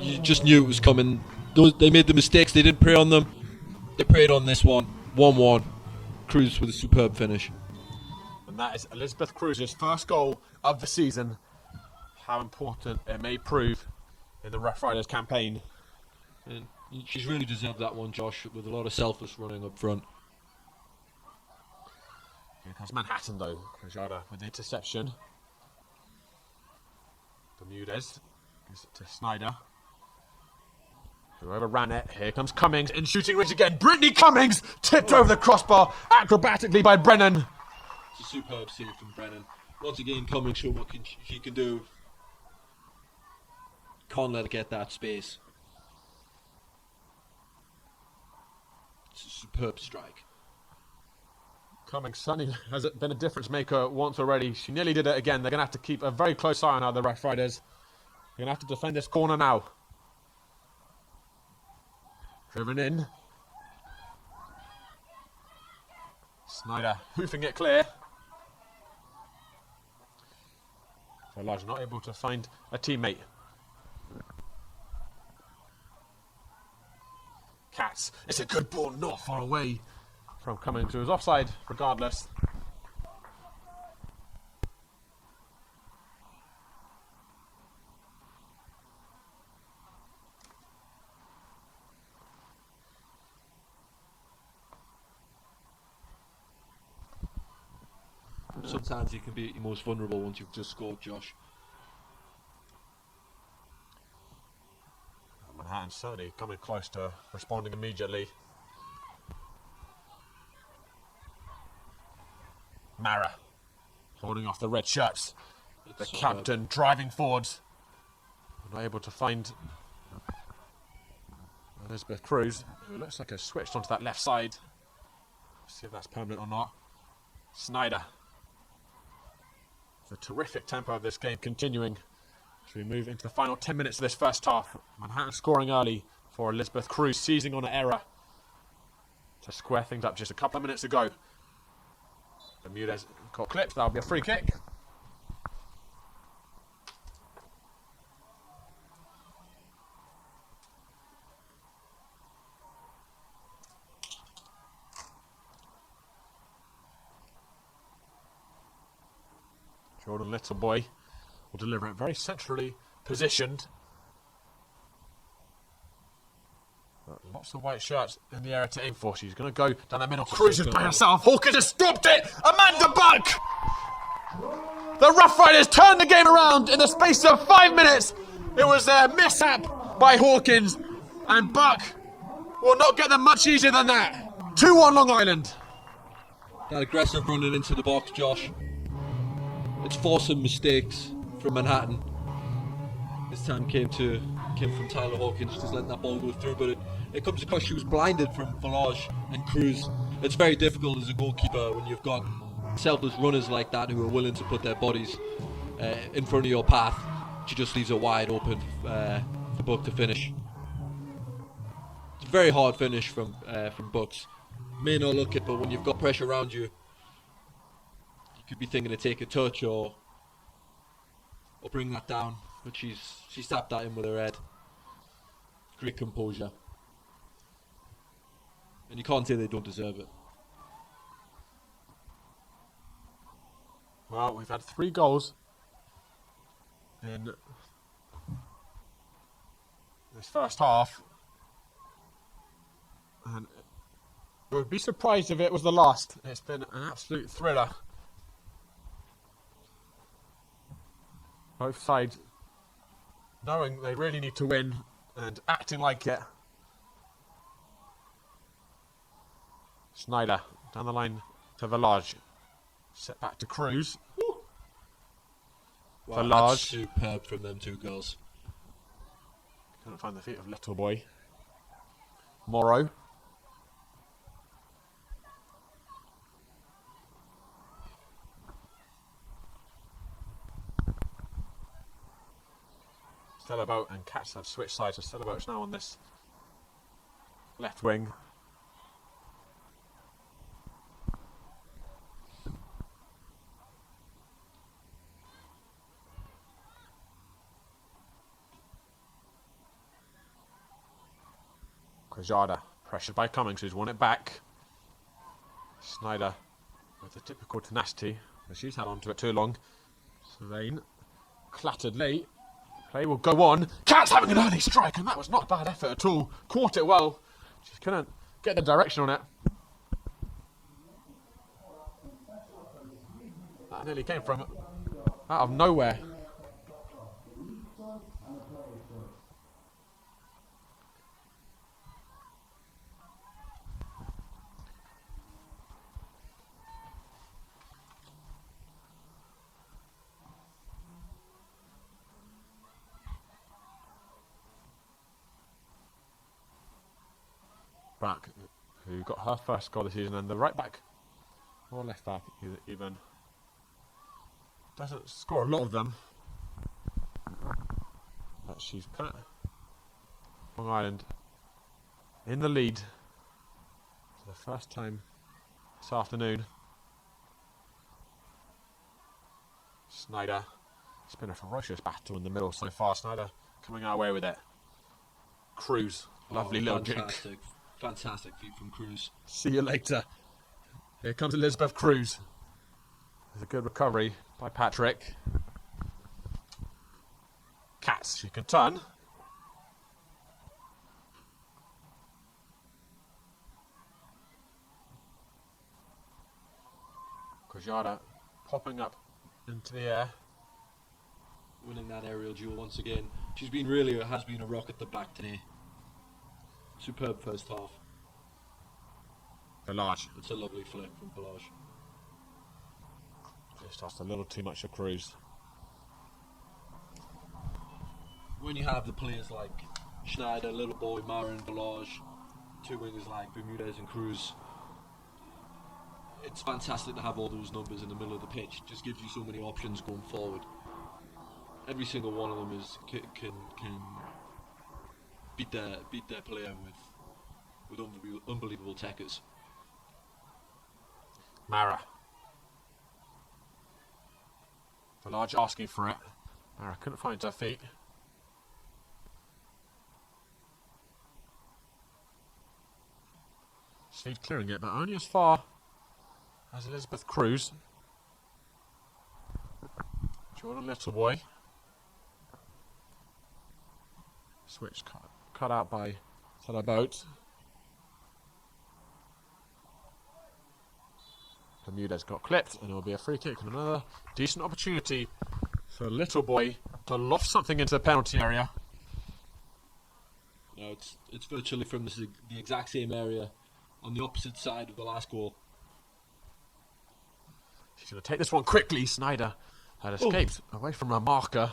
you just knew it was coming. they made the mistakes. They didn't prey on them. They preyed on this one. 1-1. Cruz with a superb finish. And that is Elizabeth Cruz's first goal of the season. How important it may prove in the Rough Riders campaign. And she's really deserved that one, Josh, with a lot of selfless running up front. Here comes Manhattan though. Krystal with the interception. Bermudez gives it to Snyder. Whoever ran it. Here comes Cummings in shooting range again. Brittany Cummings tipped over the crossbar acrobatically by Brennan. It's a superb save from Brennan. Once again, Cummings showed what she can do. Can't let her get that space. It's a superb strike. Cummings certainly has been a difference maker once already. She nearly did it again. They're going to have to keep a very close eye on her, the Rough Riders. They're going to have to defend this corner now. Driven in. Snyder hoofing it clear. Large not able to find a teammate. Katz, it's a good ball, not far away from Cummings, who was offside regardless. Sometimes you can be your most vulnerable once you've just scored, Josh. Manhattan certainly coming close to responding immediately. Mara holding off the red shirts. The captain driving forwards. Not able to find Elizabeth Cruz, who looks like has switched onto that left side. See if that's permanent or not. Snyder. The terrific tempo of this game continuing as we move into the final 10 minutes of this first half. Manhattan scoring early for Elizabeth Cruz, seizing on an error to square things up just a couple of minutes ago. Bermudez got clipped, that'll be a free kick. Jordan Littleboy will deliver it very centrally positioned. But lots of white shirts in the area to aim for. She's going to go down the middle. Cruises by herself. Hawkins has stopped it. Amanda Buck! The Rough Riders turned the game around in the space of 5 minutes. It was a mishap by Hawkins. And Buck will not get them much easier than that. 2-1 Long Island. That aggressive running into the box, Josh. It's forced some mistakes from Manhattan. This time came from Tyler Hawkins, just letting that ball go through, but it comes across she was blinded from Falage and Cruz. It's very difficult as a goalkeeper when you've got selfless runners like that who are willing to put their bodies in front of your path. She just leaves it wide open for Brook to finish. It's a very hard finish from Brooks. May not look it, but when you've got pressure around you, could be thinking to take a touch or bring that down, but she tapped that in with her head. Great composure, and you can't say they don't deserve it. Well, we've had 3 goals in this first half, and I would be surprised if it was the last. It's been an absolute thriller. Both sides knowing they really need to win and acting like it. Snyder down the line to Valage. Set back to Cruz. Wow, Valage. That's superb from them 2 girls. Couldn't find the feet of Littleboy. Morrow. Stellarboat and Katz have switched sides, so Stellarboat's now on this left wing. Krystal, pressured by Cummings, who's won it back. Snyder with the typical tenacity, but she's held on to it too long. Sylvain, clattered late. Play will go on. Cat's having an early strike, and that was not a bad effort at all. Caught it well. She couldn't get the direction on it. That nearly came from out of nowhere. Back, who got her first goal this season, and the right back or left back even doesn't score a lot of them, but she's put Long Island in the lead for the first time this afternoon. Snyder, it's been a ferocious battle in the middle so far. Snyder coming our way with it. Cruz, lovely little fantastic, fantastic feed from Cruz. See you later. Here comes Elizabeth Cruz. There's a good recovery by Patrick. Katz, she can turn. Krystal popping up into the air. Winning that aerial duel once again. She's been really, has been a rock at the back today. Superb first half. Village. It's a lovely flick from Village. Just asked a little too much of Cruz. When you have the players like Schneider, Little Boy, Marin, Village, two wingers like Bermudez and Cruz, it's fantastic to have all those numbers in the middle of the pitch. It just gives you so many options going forward. Every single one of them can beat their player with unbelievable techers. Mara. Village asking for it. Mara couldn't find her feet. Steve clearing it, but only as far as Elizabeth Cruz. Jordan Little Boy. Switch cut out by Stella Boat. Bermudez got clipped, and it will be a free kick and another decent opportunity for Little Boy to loft something into the penalty area. No, it's virtually from the exact same area on the opposite side of the last goal. She's going to take this one quickly. Snyder had escaped away from her marker.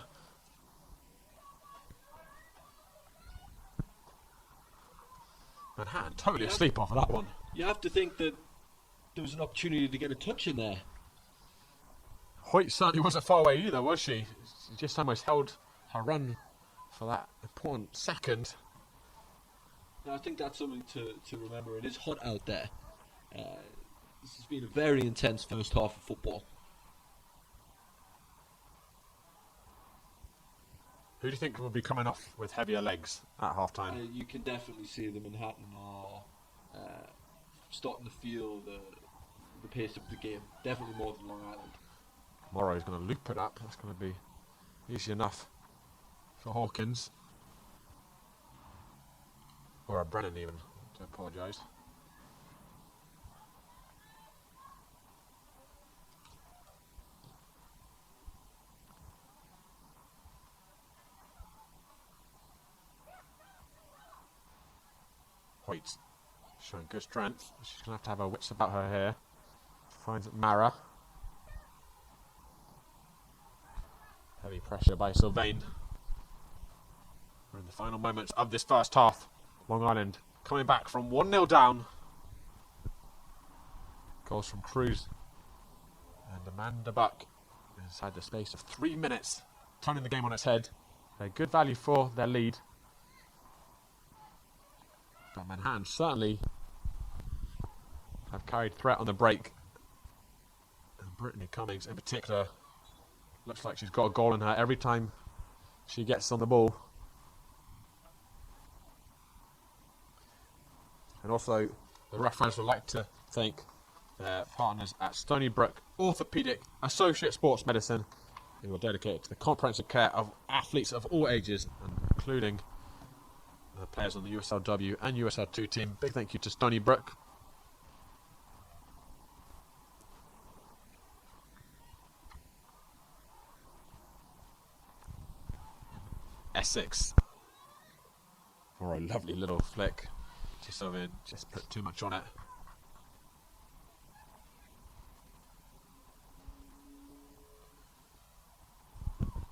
Manhattan totally asleep off of that one. You have to think that there was an opportunity to get a touch in there. Hoyt certainly wasn't far away either, was she? She just almost held her run for that important second. Now, I think that's something to remember. It is hot out there. This has been a very intense first half of football. Who do you think will be coming off with heavier legs at half-time? You can definitely see the Manhattan are starting to feel the pace of the game. Definitely more than Long Island. Morrow's going to loop it up. That's going to be easy enough for Hawkins. Or Brennan even. I apologise. Hoyt showing good strength. She's going to have her wits about her here. Finds Mara. Heavy pressure by Sylvain. We're in the final moments of this first half. Long Island coming back from 1-0 down. Goals from Cruz and Amanda Buck inside the space of 3 minutes, turning the game on its head. A good value for their lead. But Manhattan certainly have carried threat on the break. And Brittany Cummings in particular looks like she's got a goal in her every time she gets on the ball. And also, the Rough Riders would like to thank their partners at Stony Brook Orthopedic Associate Sports Medicine, who are dedicated to the comprehensive care of athletes of all ages, including the players on the USL-W and USL-2 team. Big thank you to Stony Brook. Essex for a lovely little flick. Just put too much on it.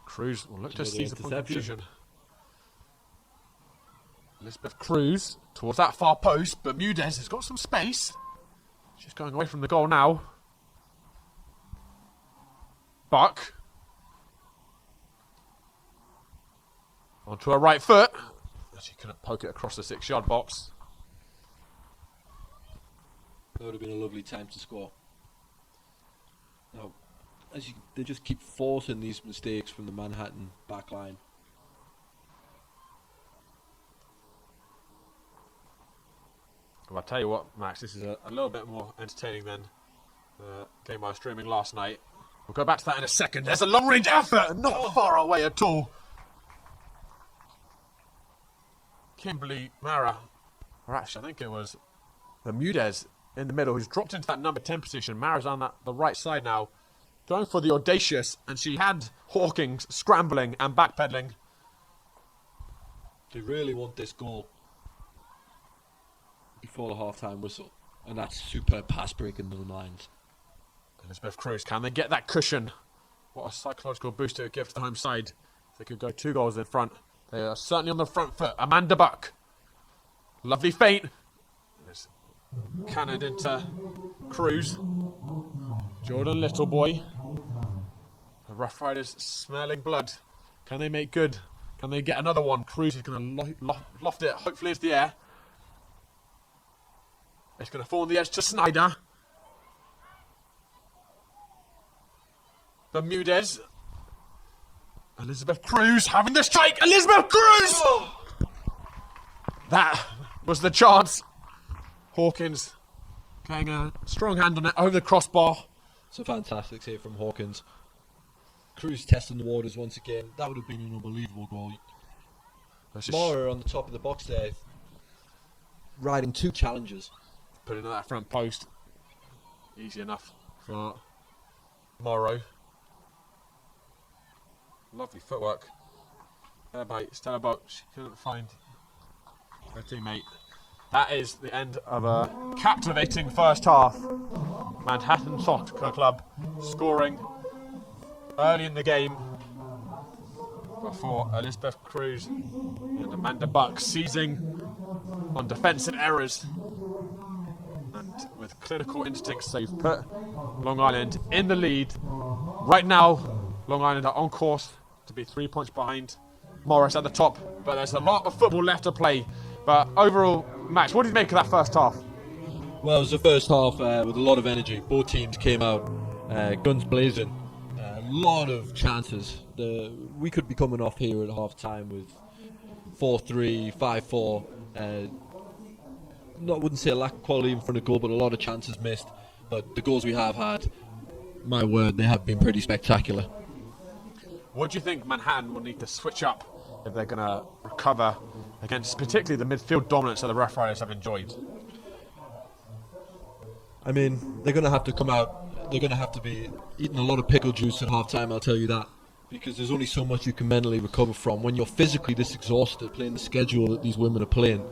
Cruz will look to seize the point of confusion. Elizabeth Cruz towards that far post. Bermudez has got some space. She's going away from the goal now. Buck. Onto her right foot. She couldn't poke it across the 6-yard box. That would have been a lovely time to score. Now, they just keep forcing these mistakes from the Manhattan back line. Well, I'll tell you what, Max, this is a little bit more entertaining than the game I was streaming last night. We'll go back to that in a second. There's a long-range effort, not far away at all. Kimberly Mara, or actually I think it was Bermudez in the middle, who's dropped into that number 10 position. Mara's on the right side now, going for the audacious, and she had Hawkins scrambling and backpedaling. They really want this goal before the half-time whistle, and that's superb pass break into the lines. Elizabeth Cruz, can they get that cushion? What a psychological boost it would give to the home side if they could go 2 goals in front. They are certainly on the front foot. Amanda Buck. Lovely feint. It's cannoned into Cruz. Jordan Littleboy. The Rough Riders smelling blood. Can they make good? Can they get another one? Cruz is going to loft it, hopefully into the air. It's going to fall on the edge to Snyder. Bermudez. Elizabeth Cruz having the strike. Elizabeth Cruz! Oh. That was the chance. Hawkins getting a strong hand on it over the crossbar. It's a fantastic save from Hawkins. Cruz testing the waters once again. That would have been an unbelievable goal. Mara on the top of the box there, riding 2 challenges. Put into that front post. Easy enough for Morrow. Lovely footwork there by Stella Buck. She couldn't find her teammate. That is the end of a captivating first half. Manhattan Soccer Club scoring early in the game before Elizabeth Cruz and Amanda Buck seizing on defensive errors. And with clinical instincts, they've put Long Island in the lead. Right now, Long Island are on course to be 3 points behind Morris at the top, but there's a lot of football left to play. But overall, Max, what did you make of that first half? Well, it was the first half with a lot of energy. Both teams came out guns blazing. A lot of chances. We could be coming off here at half time with 4-3, 5-4. Wouldn't say a lack of quality in front of goal, but a lot of chances missed. But the goals we have had, my word, they have been pretty spectacular. What do you think Manhattan will need to switch up if they're going to recover against particularly the midfield dominance that the Rough Riders have enjoyed? I mean, they're going to have to come out, they're going to have to be eating a lot of pickle juice at half time, I'll tell you that. Because there's only so much you can mentally recover from. When you're physically this exhausted, playing the schedule that these women are playing,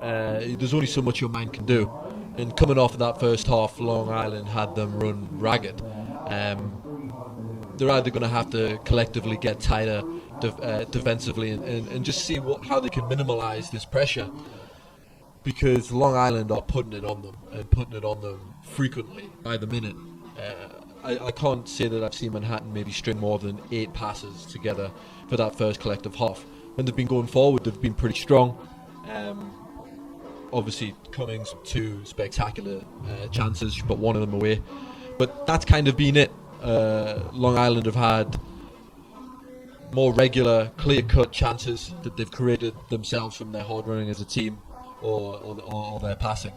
there's only so much your mind can do. And coming off of that first half, Long Island had them run ragged. They're either going to have to collectively get tighter defensively and just see how they can minimalise this pressure, because Long Island are putting it on them and putting it on them frequently by the minute. I can't say that I've seen Manhattan maybe string more than 8 passes together for that first collective half. When they've been going forward, they've been pretty strong. Obviously, Cummings 2 spectacular chances, she put one of them away, but that's kind of been it. Long Island have had more regular, clear-cut chances that they've created themselves from their hard running as a team. or their passing.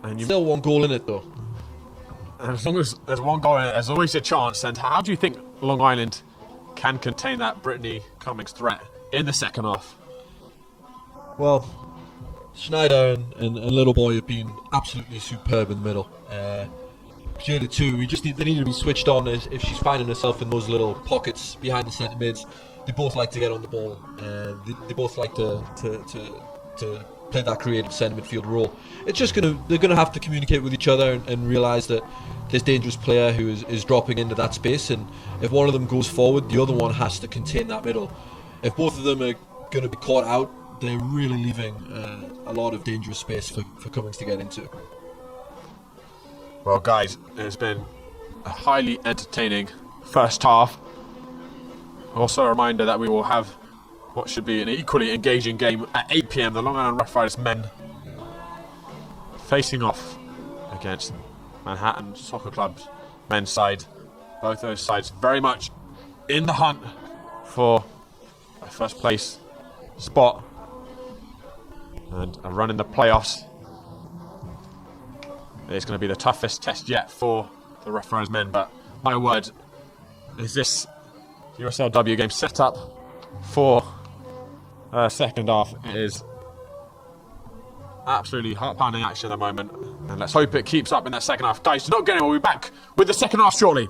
And you Still one goal in it though. And as long as there's one goal in it, there's always a chance. And how do you think Long Island can contain that Brittany Cummings threat in the second half? Well, Schneider and Little Boy have been absolutely superb in the middle. Between the two, they need to be switched on if she's finding herself in those little pockets behind the centre mids. They both like to get on the ball. They both like to play that creative centre midfield role. It's just they're gonna have to communicate with each other and realise that this dangerous player who is dropping into that space, and if one of them goes forward, the other one has to contain that middle. If both of them are going to be caught out, they're really leaving a lot of dangerous space for Cummings to get into. Well, guys, it's been a highly entertaining first half. Also, a reminder that we will have what should be an equally engaging game at 8 p.m. The Long Island Rough Riders men facing off against Manhattan Soccer Club's men's side. Both those sides very much in the hunt for a first place spot and a run in the playoffs. It's going to be the toughest test yet for the Rough Riders men, but my word, is this USL-W game set up for second half? It is absolutely heart-pounding action at the moment, and let's hope it keeps up in that second half. Guys, do not get anywhere. We'll be back with the second half shortly.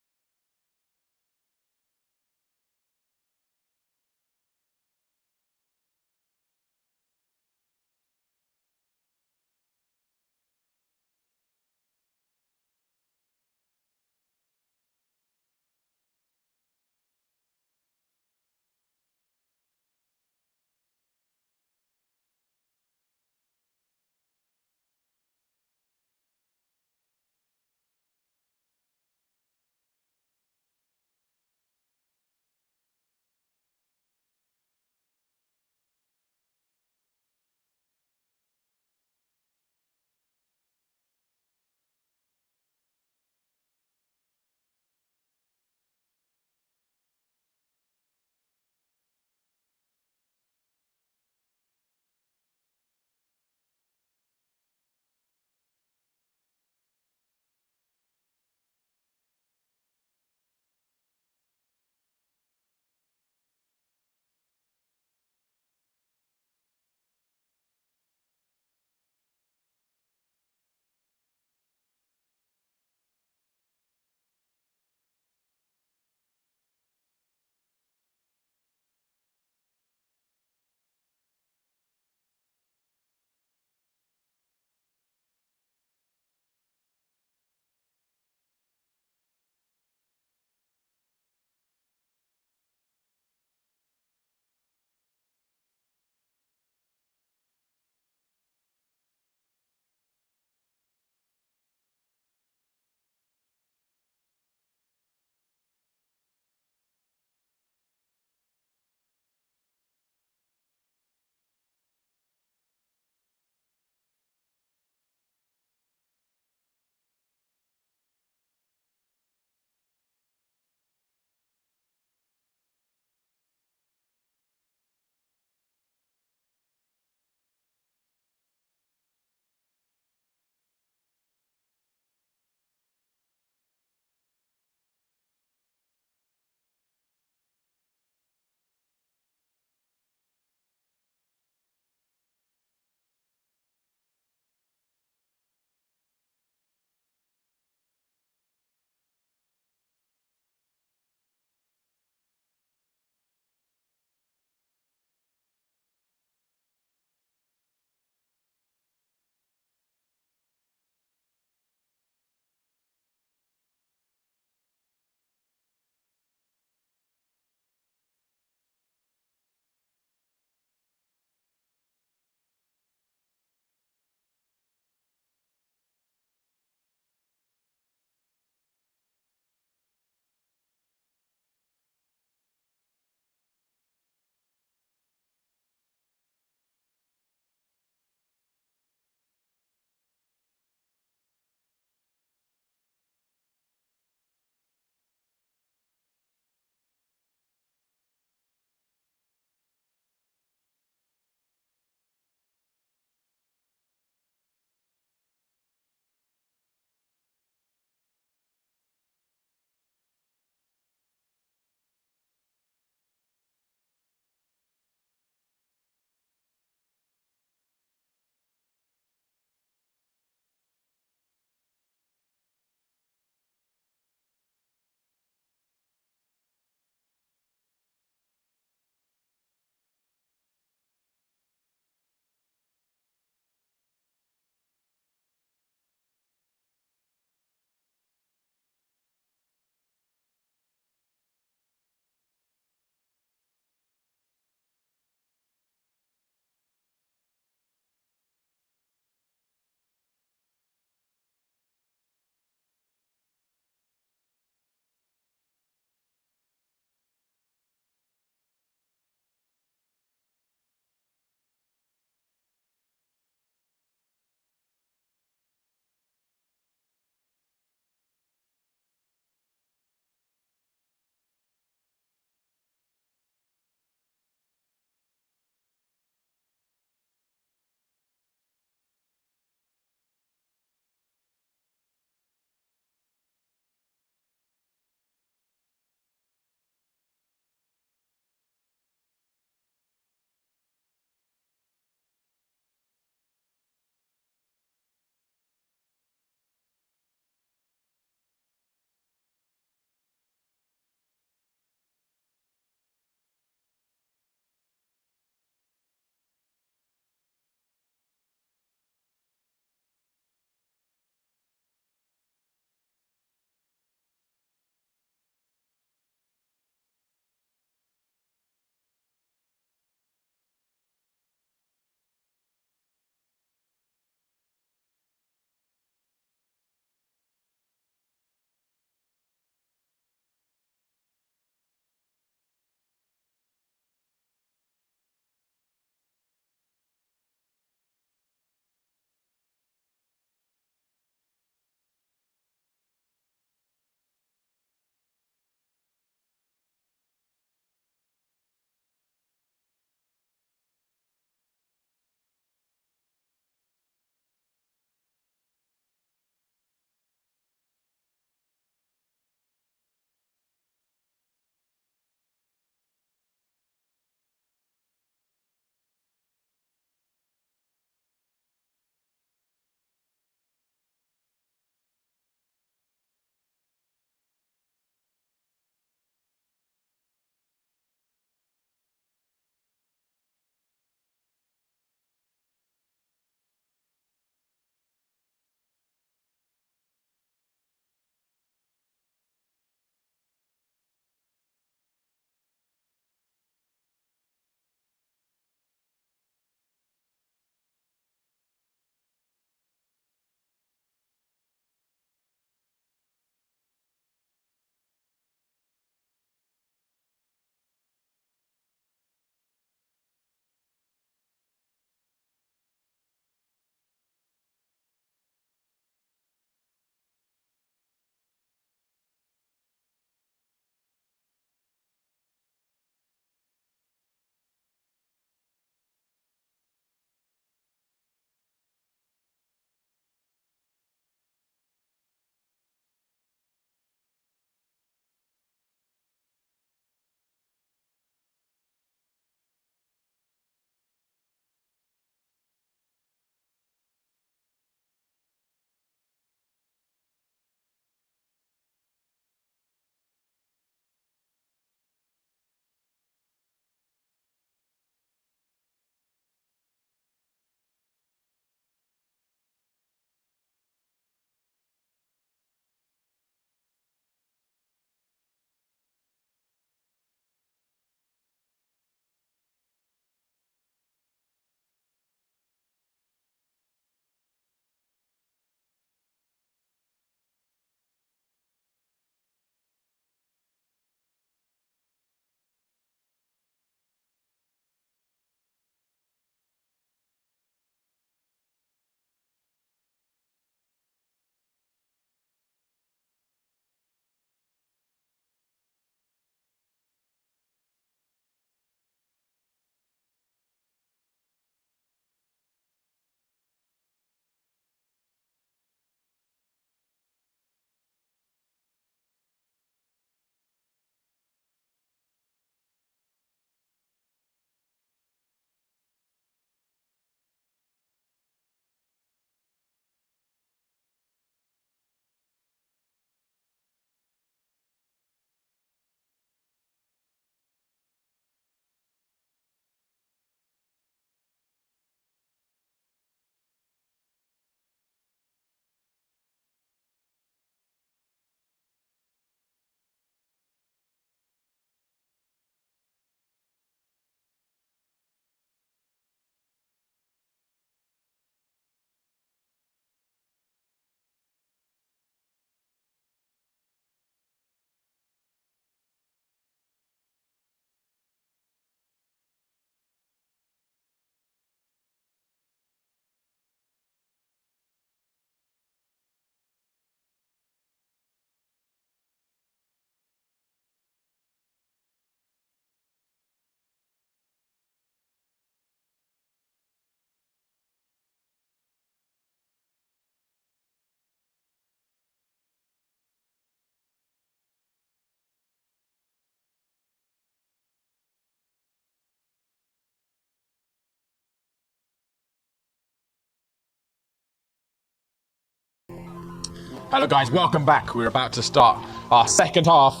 Hello guys, welcome back. We're about to start our second half.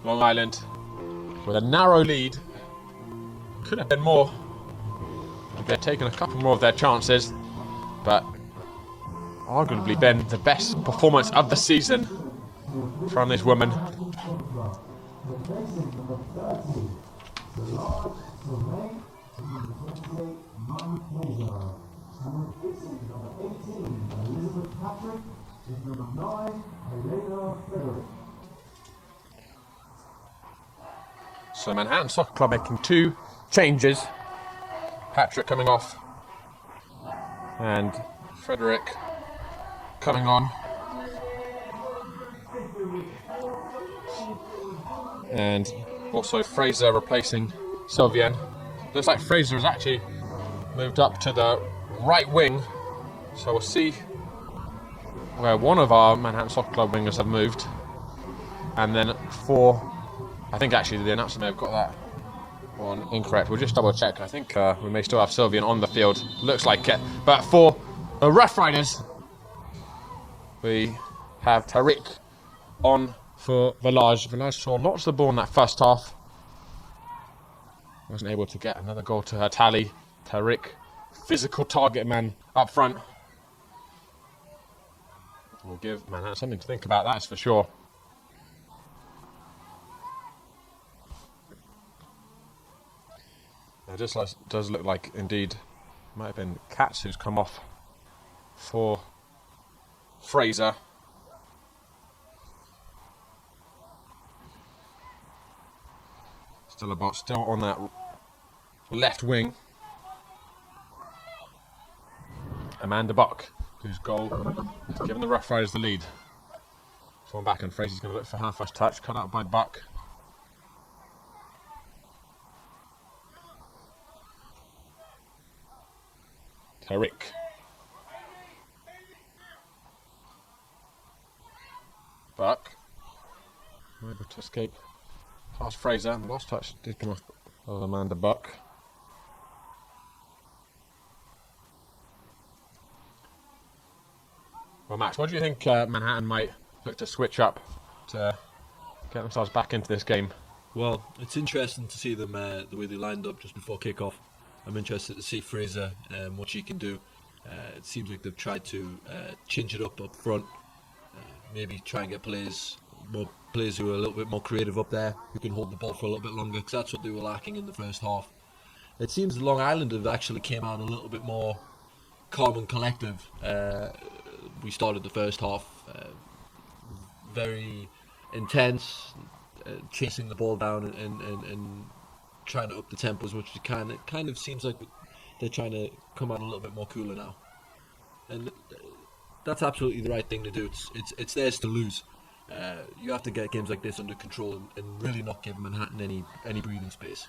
Long Island with a narrow lead. Could have been more. They've taken a couple more of their chances, but arguably been the best performance of the season from this woman. So Manhattan Soccer Club making 2 changes. Patrick coming off and Frederick coming on. And also Fraser replacing Sylvian. Looks like Fraser has actually moved up to the right wing. So we'll see where one of our Manhattan Soccer Club wingers have moved. And then I think actually the announcer may have got that one incorrect. We'll just double check. I think we may still have Sylvian on the field. Looks like it. But for the Rough Riders, we have Tariq on for Village. Village saw lots of the ball in that first half. Wasn't able to get another goal to her tally. Tariq, physical target man up front. We'll give Manhattan something to think about, that's for sure. It just does look like, indeed, might have been Katz who's come off for Fraser. Still on that left wing. Amanda Buck, whose goal has given the Rough Riders the lead. One back and Fraser's going to look for her first touch, cut out by Buck. Tariq. Buck. Able to escape past Fraser. And the last touch did come off of Amanda Buck. Well, Max, what do you think Manhattan might look to switch up to get themselves back into this game? Well, it's interesting to see them the way they lined up just before kick-off. I'm interested to see Fraser what she can do. It seems like they've tried to change it up front. Maybe try and get more players who are a little bit more creative up there, who can hold the ball for a little bit longer, because that's what they were lacking in the first half. It seems Long Island have actually came out a little bit more calm and collective. We started the first half very intense, chasing the ball down and trying to up the tempo as much as you can. It kind of seems like they're trying to come out a little bit more cooler now, and that's absolutely the right thing to do. It's theirs to lose. You have to get games like this under control and really not give Manhattan any breathing space.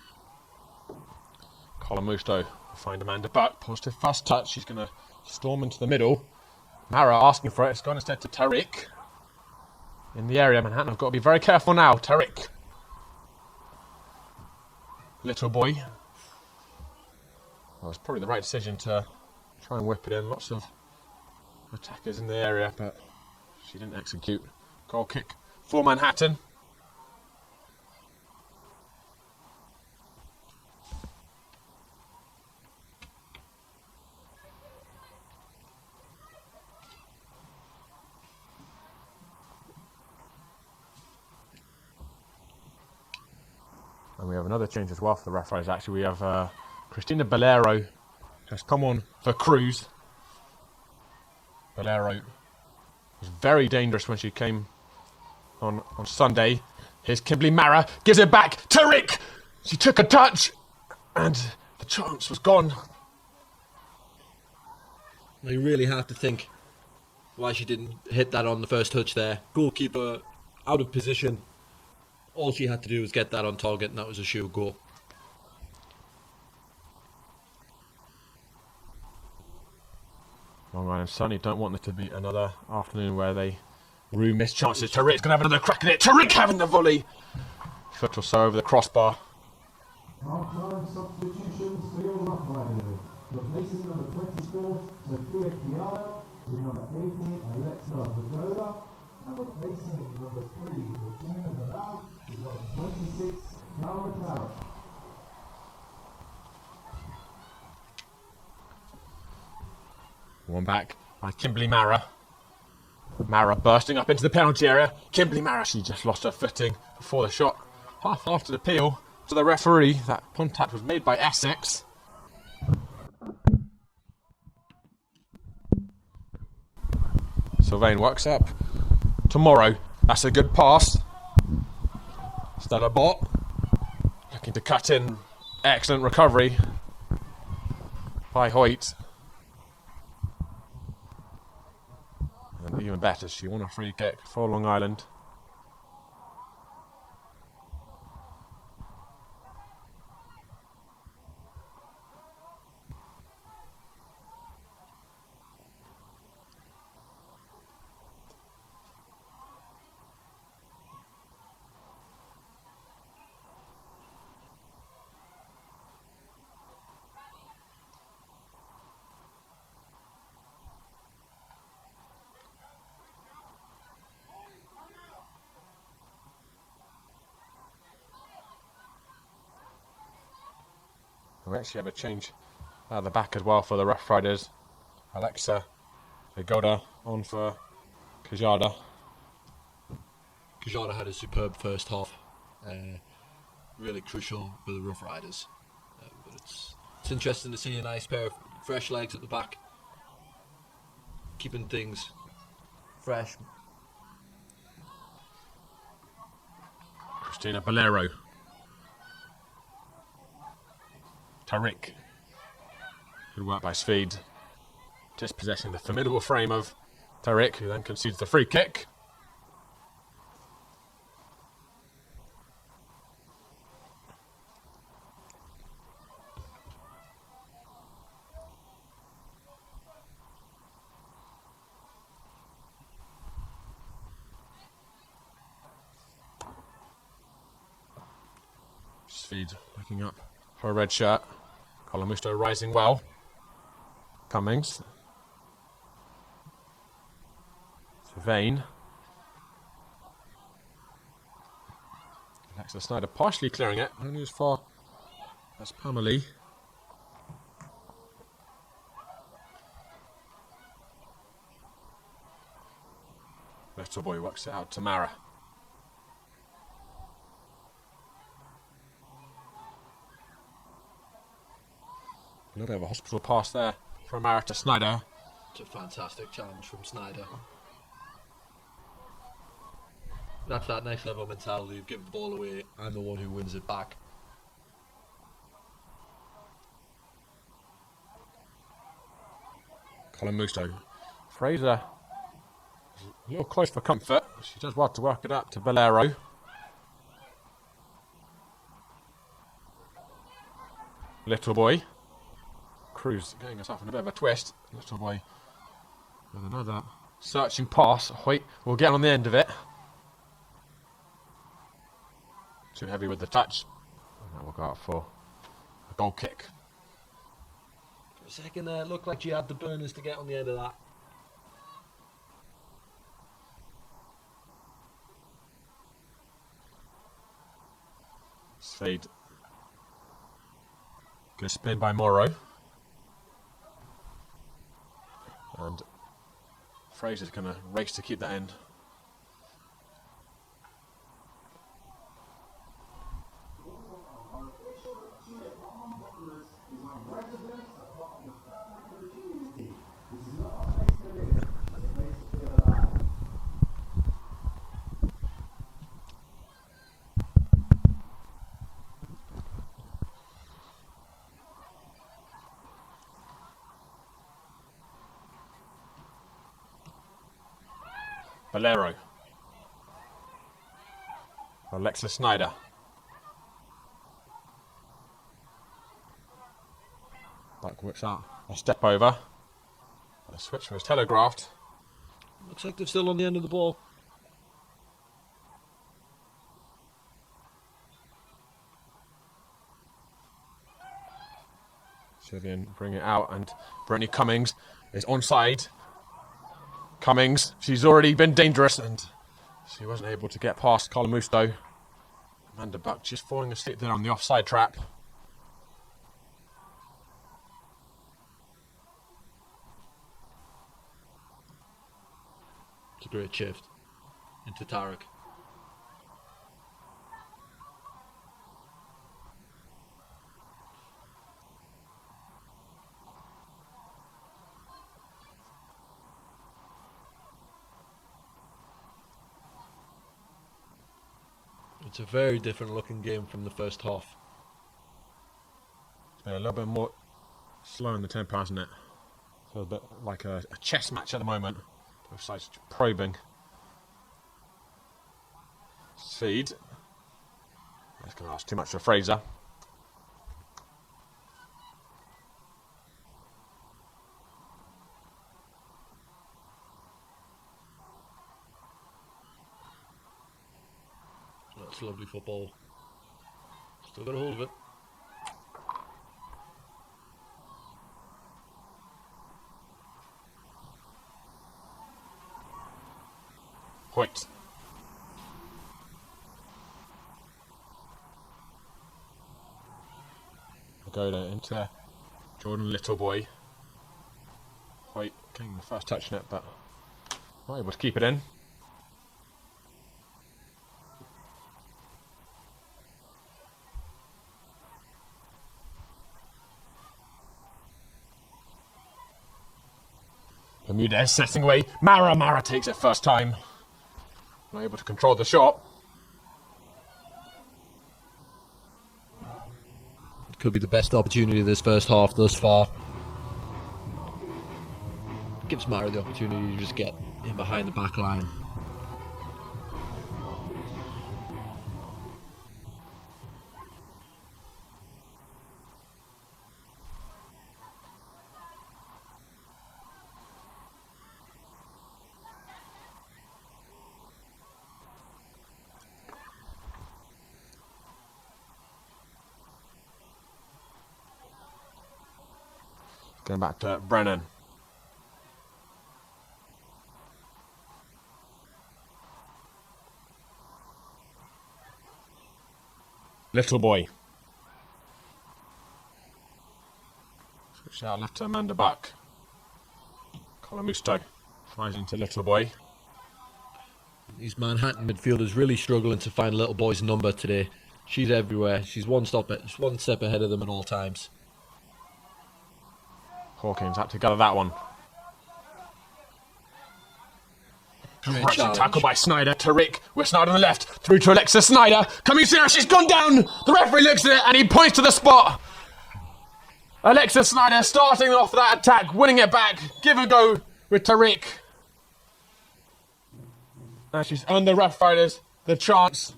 Colamusto will find Amanda Buck. Positive first touch. She's going to storm into the middle. Mara asking for it. It's gone instead to Tariq. In the area, Manhattan have got to be very careful now. Tariq. Little boy. Well, it's probably the right decision to try and whip it in. Lots of attackers in the area, but she didn't execute. Goal kick for Manhattan. And we have another change as well for the Rough Riders. Actually, we have Christina Bolero has come on for Cruz. Bolero was very dangerous when she came on Sunday. Here's Kimberly Mara, gives it back. Tariq! She took a touch and the chance was gone. You really have to think why she didn't hit that on the first touch there. Goalkeeper out of position. All she had to do was get that on target, and that was a sure goal. Long Island Stony don't want there to be another afternoon where they miss chances. Tariq's going to have another crack at it. Tariq having the volley. Foot or so over the crossbar. Half-time substitutions for your Rough Riders. Replacing number 24, Sophia Chiara, with number number 18, Alexa Pagoda. And replacing number 3, Regina Nadal, is number 26, Laura Tara. One back by Kimberly Mara. Mara bursting up into the penalty area. Kimberly Mara, she just lost her footing before the shot. Half after the appeal to the referee, that contact was made by Essex. Sylvain works up. Tomorrow, that's a good pass. Stella Bott looking to cut in. Excellent recovery by Hoyt. And even better, she won a free kick for Long Island. We actually have a change at the back as well for the Rough Riders. Alexa Pagoda on for Kajada. Kajada had a superb first half. Really crucial for the Rough Riders. But it's interesting to see a nice pair of fresh legs at the back. Keeping things fresh. Christina Bolero. Tariq. Good work by Sfeed. Dispossessing the formidable frame of Tariq, who then concedes the free kick. Sfeed looking up for a red shirt. Colomusto rising well. Cummings. Vane. Alexa Snyder partially clearing it, only as far as Pamela. Little boy works it out to Mara. A little bit of a hospital pass there from Mara to Snyder. It's a fantastic challenge from Snyder. That's that next level mentality of give the ball away, I'm the one who wins it back. Colomusto. Fraser a little close for comfort. She does well to work it up to Bolero. Little boy. Cruz getting herself in a bit of a twist. Little boy with another searching pass. Hoyt will get on the end of it. Too heavy with the touch. And that will go out for a goal kick. For a second there, it looked like she had the burners to get on the end of that. Fade. Good spin by Morrow. And Fraser's going to race to keep that end. Bolero. Alexa Snyder. Buck whips out a step over. A switch was telegraphed. Looks like they're still on the end of the ball. Chilean bring it out, and Brittany Cummings is onside. Cummings, she's already been dangerous, and she wasn't able to get past Colamusto. Amanda Buck just falling asleep there on the offside trap. It's a great shift into Tarek. It's a very different looking game from the first half. It's been a little bit more slow in the tempo, hasn't it? Feels a bit like a chess match at the moment. Both sides probing. Speed. That's going to ask too much for Fraser. That's lovely football. Still got a hold of it. Hoyt. Pagoda into Jordan Littleboy. Hoyt getting the first touch in it, but not able to keep it in. Bermudez setting away. Mara takes it first time. Not able to control the shot. Could be the best opportunity of this first half thus far. Gives Mara the opportunity to just get in behind the back line. Going back to Brennan. Little boy. Switch out left to Amanda Buck. Colamusto flies into Little Boy. These Manhattan midfielders really struggling to find Little Boy's number today. She's everywhere. She's one step ahead of them at all times. Hawkins had to gather that one. Great Tackle by Snyder to Rick. With Snyder on the left. Through to Alexa Snyder. Coming soon. She's gone down. The referee looks at it and he points to the spot. Alexa Snyder starting off that attack. Winning it back. Give a go with Tariq. And she's earned the Rough Riders the chance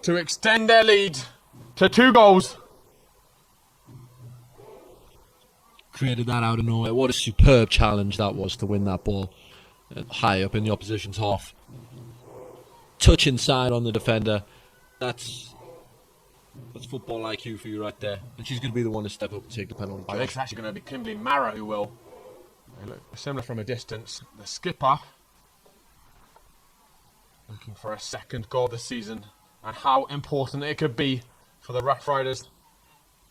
to extend their lead to 2 goals. Created that out of nowhere. What a superb challenge that was to win that ball high up in the opposition's half. Touch inside on the defender. That's football IQ for you right there. And she's going to be the one to step up and take the penalty. I think it's actually going to be Kimberly Mara who will. They look similar from a distance. The skipper looking for a second goal this season, and how important it could be for the Rough Riders'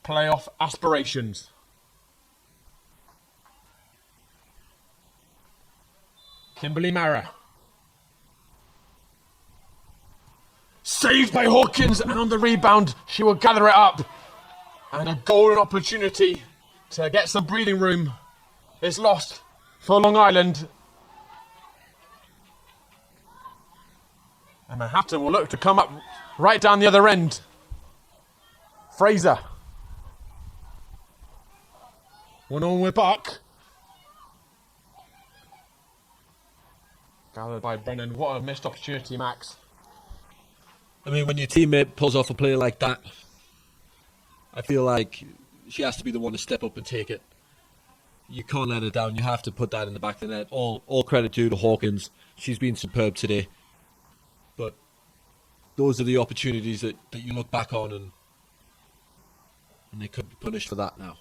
playoff aspirations. Kimberly Mara. Saved by Hawkins, and on the rebound, she will gather it up. And a golden opportunity to get some breathing room is lost for Long Island. And Manhattan will look to come up right down the other end. Fraser. 1-on with Buck. Gathered by Brennan. What a missed opportunity, Max. I mean, when your teammate pulls off a play like that, I feel like she has to be the one to step up and take it. You can't let her down. You have to put that in the back of the net. All credit due to Hawkins. She's been superb today. But those are the opportunities that you look back on and they could be punished for that now.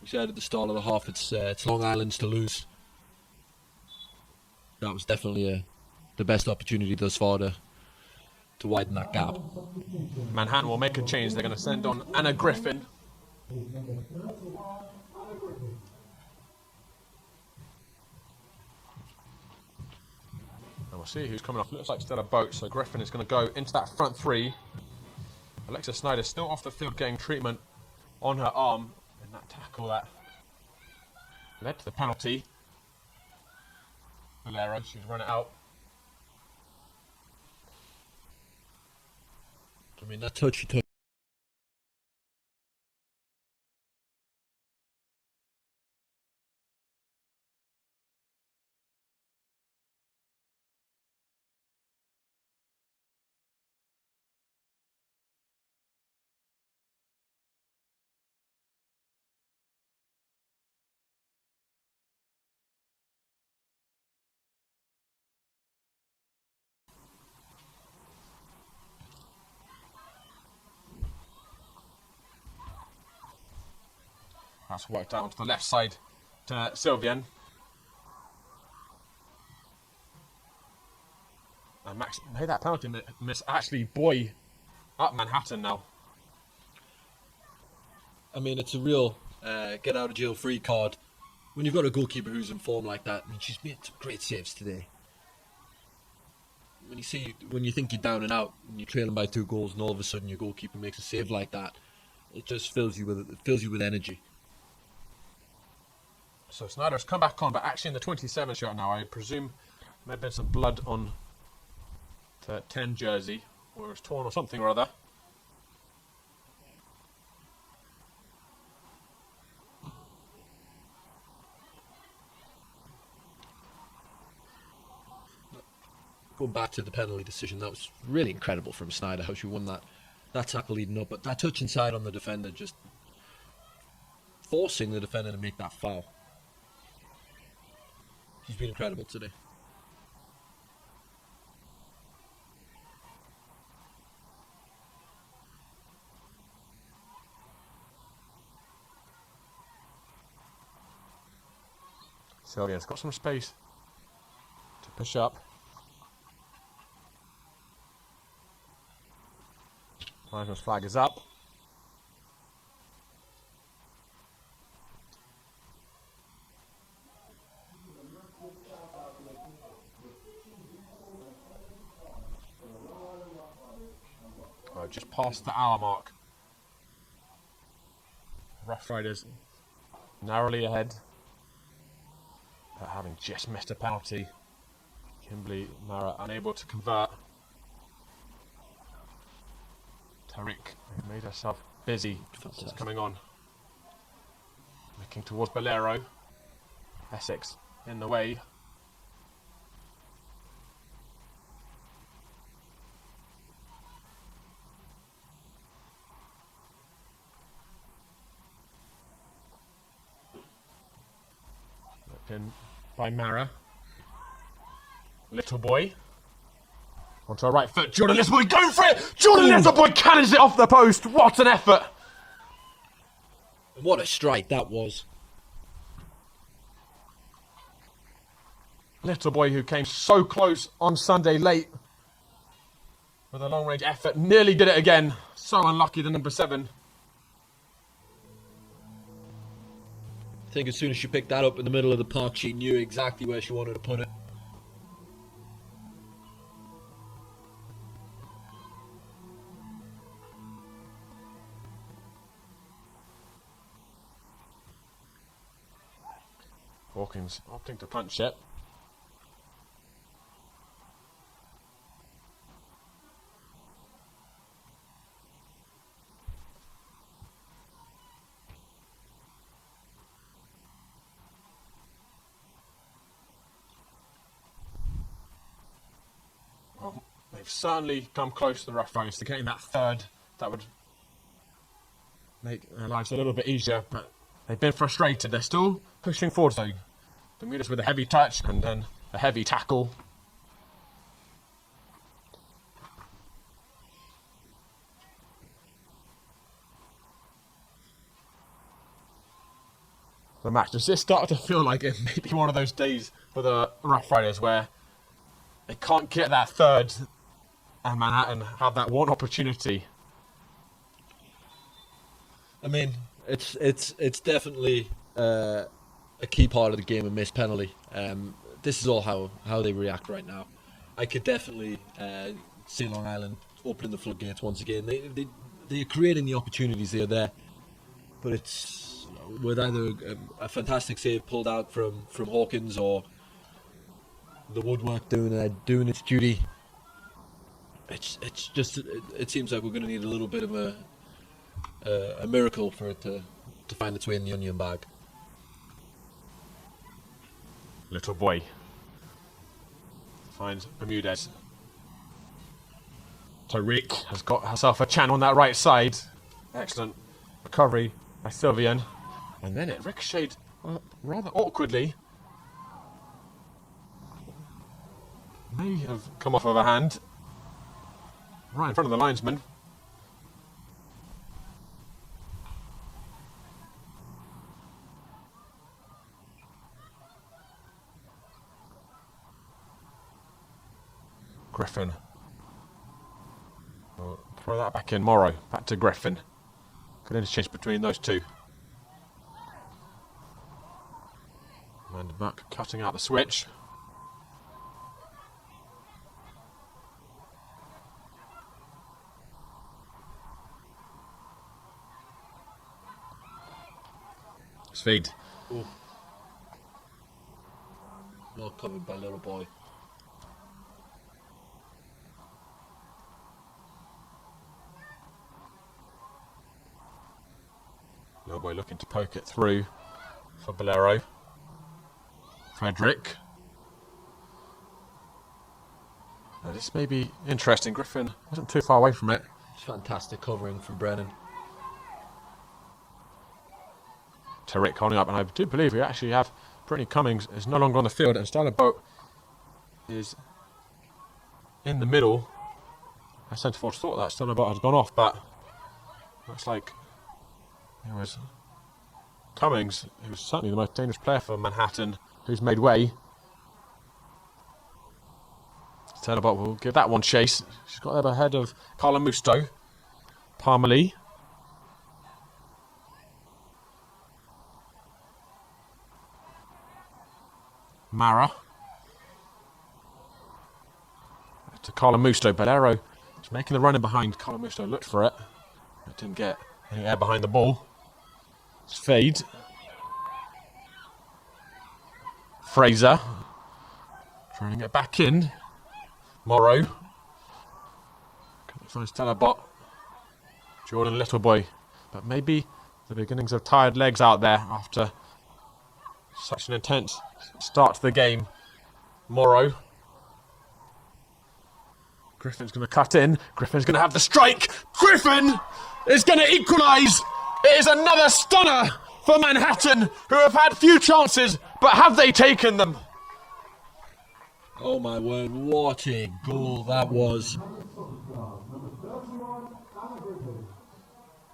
We said at the start of the half, it's Long Island's to lose. that was definitely the best opportunity thus far to widen that gap. Manhattan will make a change. They're going to send on Anna Griffin. And we'll see who's coming off. Looks like still a boat, so Griffin is going to go into that front three. Alexa Snyder still off the field getting treatment on her arm in that tackle that led to the penalty. Valero, she's run it out. I mean, that touch she took. That's worked out onto the left side to Sylvian. And Max made that penalty miss. Actually, boy, up Manhattan now. I mean, it's a real get out of jail free card when you've got a goalkeeper who's in form like that. I mean, she's made some great saves today. When you think you're down and out and you're trailing by 2 goals, and all of a sudden your goalkeeper makes a save like that, it just fills you with energy. So Snyder's come back on, but actually in the 27 shot now, I presume there may have been some blood on the 10 jersey, or it was torn or something or other. Going back to the penalty decision, that was really incredible from Snyder, how she won that tackle leading up. But that touch inside on the defender, just forcing the defender to make that foul. She's been incredible today. Sylvian's got some space to push up. Linesman's flag is up. Just past the hour mark. Rough Riders narrowly ahead, but having just missed a penalty. Kimberly Mara unable to convert. Tariq made herself busy since coming on. Looking towards Bolero. Essex in the way. In by Mara. Little boy. Onto her right foot. Jordan Little Boy going for it! Jordan Little Boy cannons it off the post. What an effort! What a strike that was. Little Boy, who came so close on Sunday late with a long range effort, nearly did it again. So unlucky, the number 7. I think as soon as she picked that up in the middle of the park, she knew exactly where she wanted to put it. Hawkins opting to punch it. Well, they've certainly come close to the Rough Riders to getting that third. That would make their lives a little bit easier, but they've been frustrated. They're still pushing forward, though. Bermuda's with a heavy touch and then a heavy tackle. the match. Does this start to feel like it may be one of those days for the Rough Riders where they can't get that third and Manhattan have that one opportunity? I mean, it's definitely a key part of the game, a missed penalty. This is all how they react right now. I could definitely see Long Island opening the floodgates once again. They're creating the opportunities, they're there, but it's with either a fantastic save pulled out from Hawkins or the woodwork doing its duty. It seems like we're going to need a little bit of a miracle for it to find its way in the onion bag. Little boy finds Bermudez. Tariq has got herself a channel on that right side. Excellent recovery by Sylvian. And then it ricocheted rather awkwardly. May have come off of a hand. Right in front of the linesman. Griffin. We'll throw that back in. Morrow. Back to Griffin. Good interchange between those two. Amanda Buck cutting out the switch. Speed. Ooh. Not covered by little boy. Little boy looking to poke it through for Bolero. Frederick. Now this may be interesting. Griffin wasn't too far away from it. It's fantastic covering from Brennan. Tariq holding up, and I do believe we actually have Brittany Cummings is no longer on the field, and Stella Boat is in the middle. I centre forward thought that Stella Boat had gone off, but looks like it was Cummings, who's certainly the most dangerous player for Manhattan, who's made way. Stella Boat will give that one chase. She's got there ahead of Carla Musto. Parmalee. Mara. To Carla Musto. Bolero is making the run in behind. Carla Musto looked for it. But didn't get any air behind the ball. It's Fade. Fraser. Trying to get back in. Morrow. Finds Stella Bot. Jordan Littleboy. But maybe the beginnings of tired legs out there after such an intense start to the game. Morrow. Griffin's going to cut in. Griffin's going to have the strike. Griffin is going to equalise. It is another stunner for Manhattan, who have had few chances, but have they taken them? Oh my word, what a goal that was.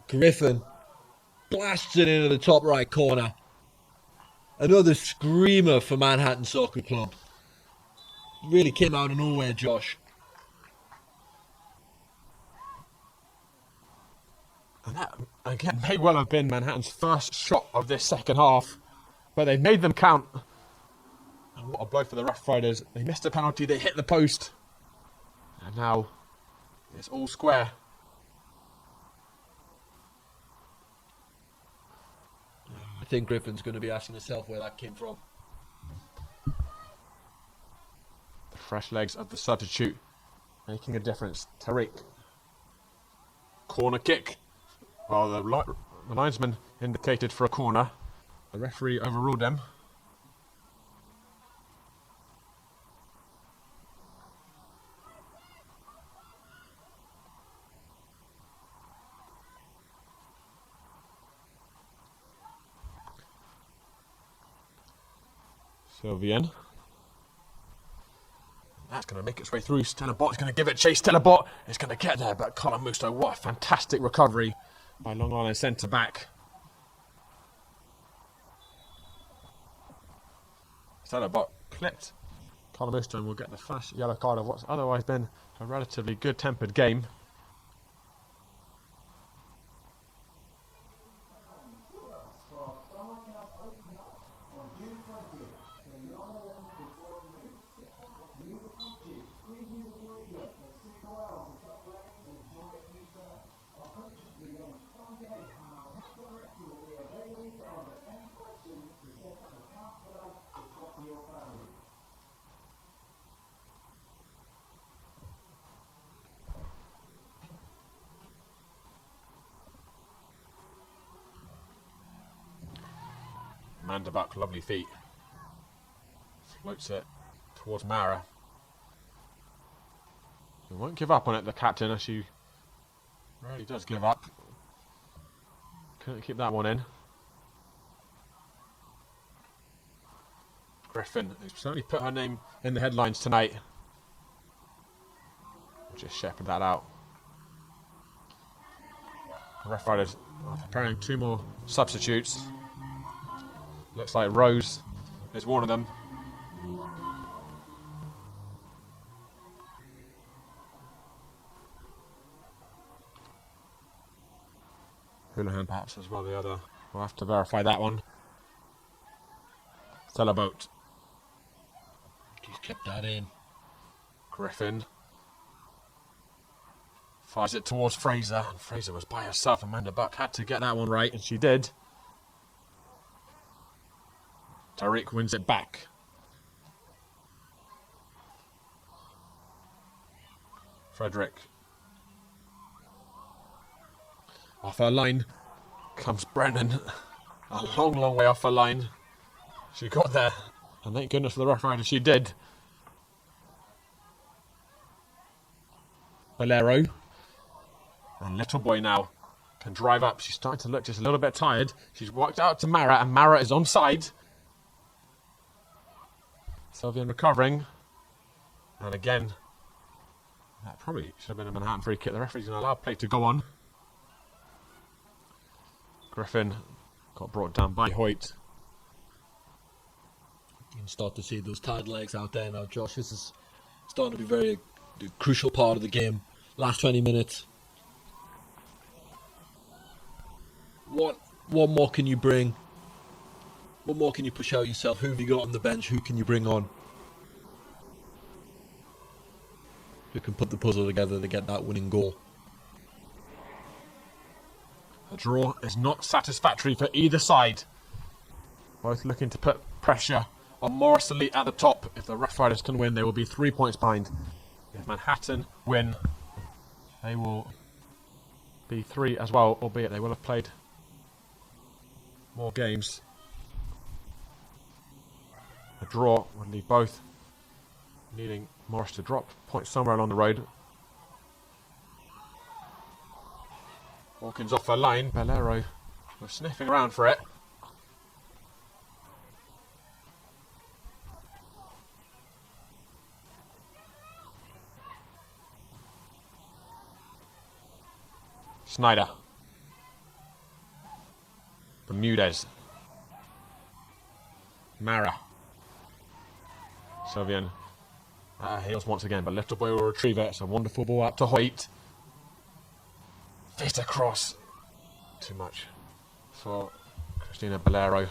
Griffin blasts it into the top right corner. Another screamer for Manhattan Soccer Club. Really came out of nowhere, Josh. And that, again, may well have been Manhattan's first shot of this second half. But they made them count. And what a blow for the Rough Riders. They missed a penalty, they hit the post. And now it's all square. I think Griffin's going to be asking herself where that came from. The fresh legs of the substitute making a difference. Tariq. Corner kick. Well, the linesman indicated for a corner. The referee overruled them. Sylvian. That's going to make its way through. Stella Bot's going to give it chase. Stella Bot is going to get there, but Colin Musto, what a fantastic recovery by Long Island centre back. Bot clipped. Connor Mooston will get the first yellow card of what's otherwise been a relatively good-tempered game. Amanda Buck, lovely feet. Floats it towards Mara. She won't give up on it, the captain, as she rarely does give up. Couldn't keep that one in. Griffin has certainly put her name in the headlines tonight. Just shepherd that out. The Rough Riders are preparing 2 more substitutes. Looks like Rose is one of them. Houlihan perhaps as well, the other. We'll have to verify that one. Boat. She's kept that in. Griffin fires it towards Fraser, and Fraser was by herself. Amanda Buck had to get that one right, and she did. Tariq wins it back. Frederick. Off her line comes Brennan. A long, long way off her line. She got there, and thank goodness for the Rough Riders she did. Valero. And Little Boy now can drive up. She's starting to look just a little bit tired. She's walked out to Mara, and Mara is onside. Sylvian recovering. And again, that probably should have been a Manhattan free kick. The referee's going to allow play to go on. Griffin got brought down by Hoyt. You can start to see those tired legs out there now, Josh. This is starting to be very crucial part of the game. Last 20 minutes. What more can you bring? What more can you push out yourself? Who have you got on the bench? Who can you bring on? Who can put the puzzle together to get that winning goal? A draw is not satisfactory for either side. Both looking to put pressure on Morris Elite at the top. If the Rough Riders can win, they will be 3 points behind. If Manhattan win, they will be 3 as well, albeit they will have played more games. A draw would leave both needing Morris to drop points somewhere along the road. Hawkins off her line. Valero was sniffing around for it. Snyder. Bermudez. Mara. Sylvian at her heels once again, but Little Boy will retrieve it. It's a wonderful ball up to Hoyt. Fit across. Too much for Christina Valero.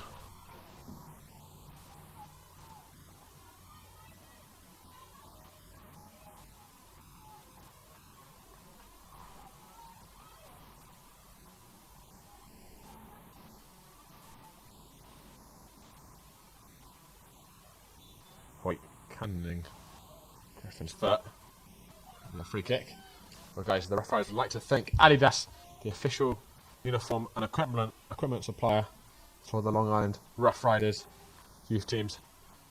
Hoyt cannoning Griffin's foot. And a free kick. Well, guys, the Rough Riders would like to thank Adidas, the official uniform and equipment supplier for the Long Island Rough Riders youth teams.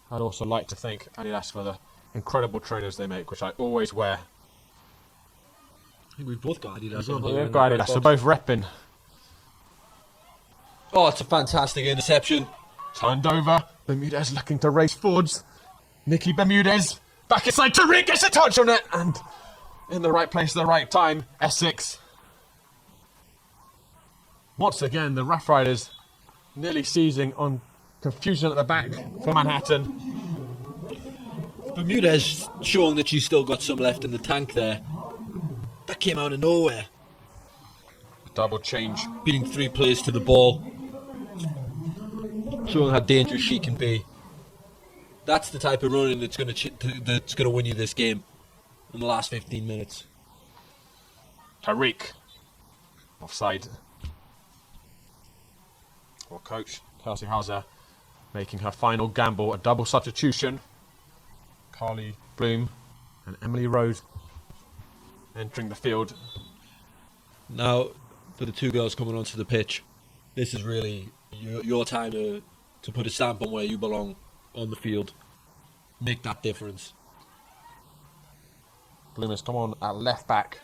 I'd also like to thank Adidas for the incredible trainers they make, which I always wear. I think we've both got Adidas. We've got Adidas, so both repping. Oh, it's a fantastic interception. Turned over. Bermudez looking to race forwards. Nikki Bermudez back inside. Tariq gets a touch on it, and in the right place at the right time, Essex. Once again, the Rough Riders nearly seizing on confusion at the back for Manhattan. Bermuda's showing that she's still got some left in the tank there. That came out of nowhere. Double change. Beating 3 players to the ball. Showing how dangerous she can be. That's the type of running that's going to win you this game in the last 15 minutes. Tariq. Offside. Well, coach Kelsey Hauser making her final gamble. A double substitution. Carly Bloom and Emily Rose entering the field. Now, for the 2 girls coming onto the pitch, this is really your time to put a stamp on where you belong on the field. Make that difference. Bloom has come on at left back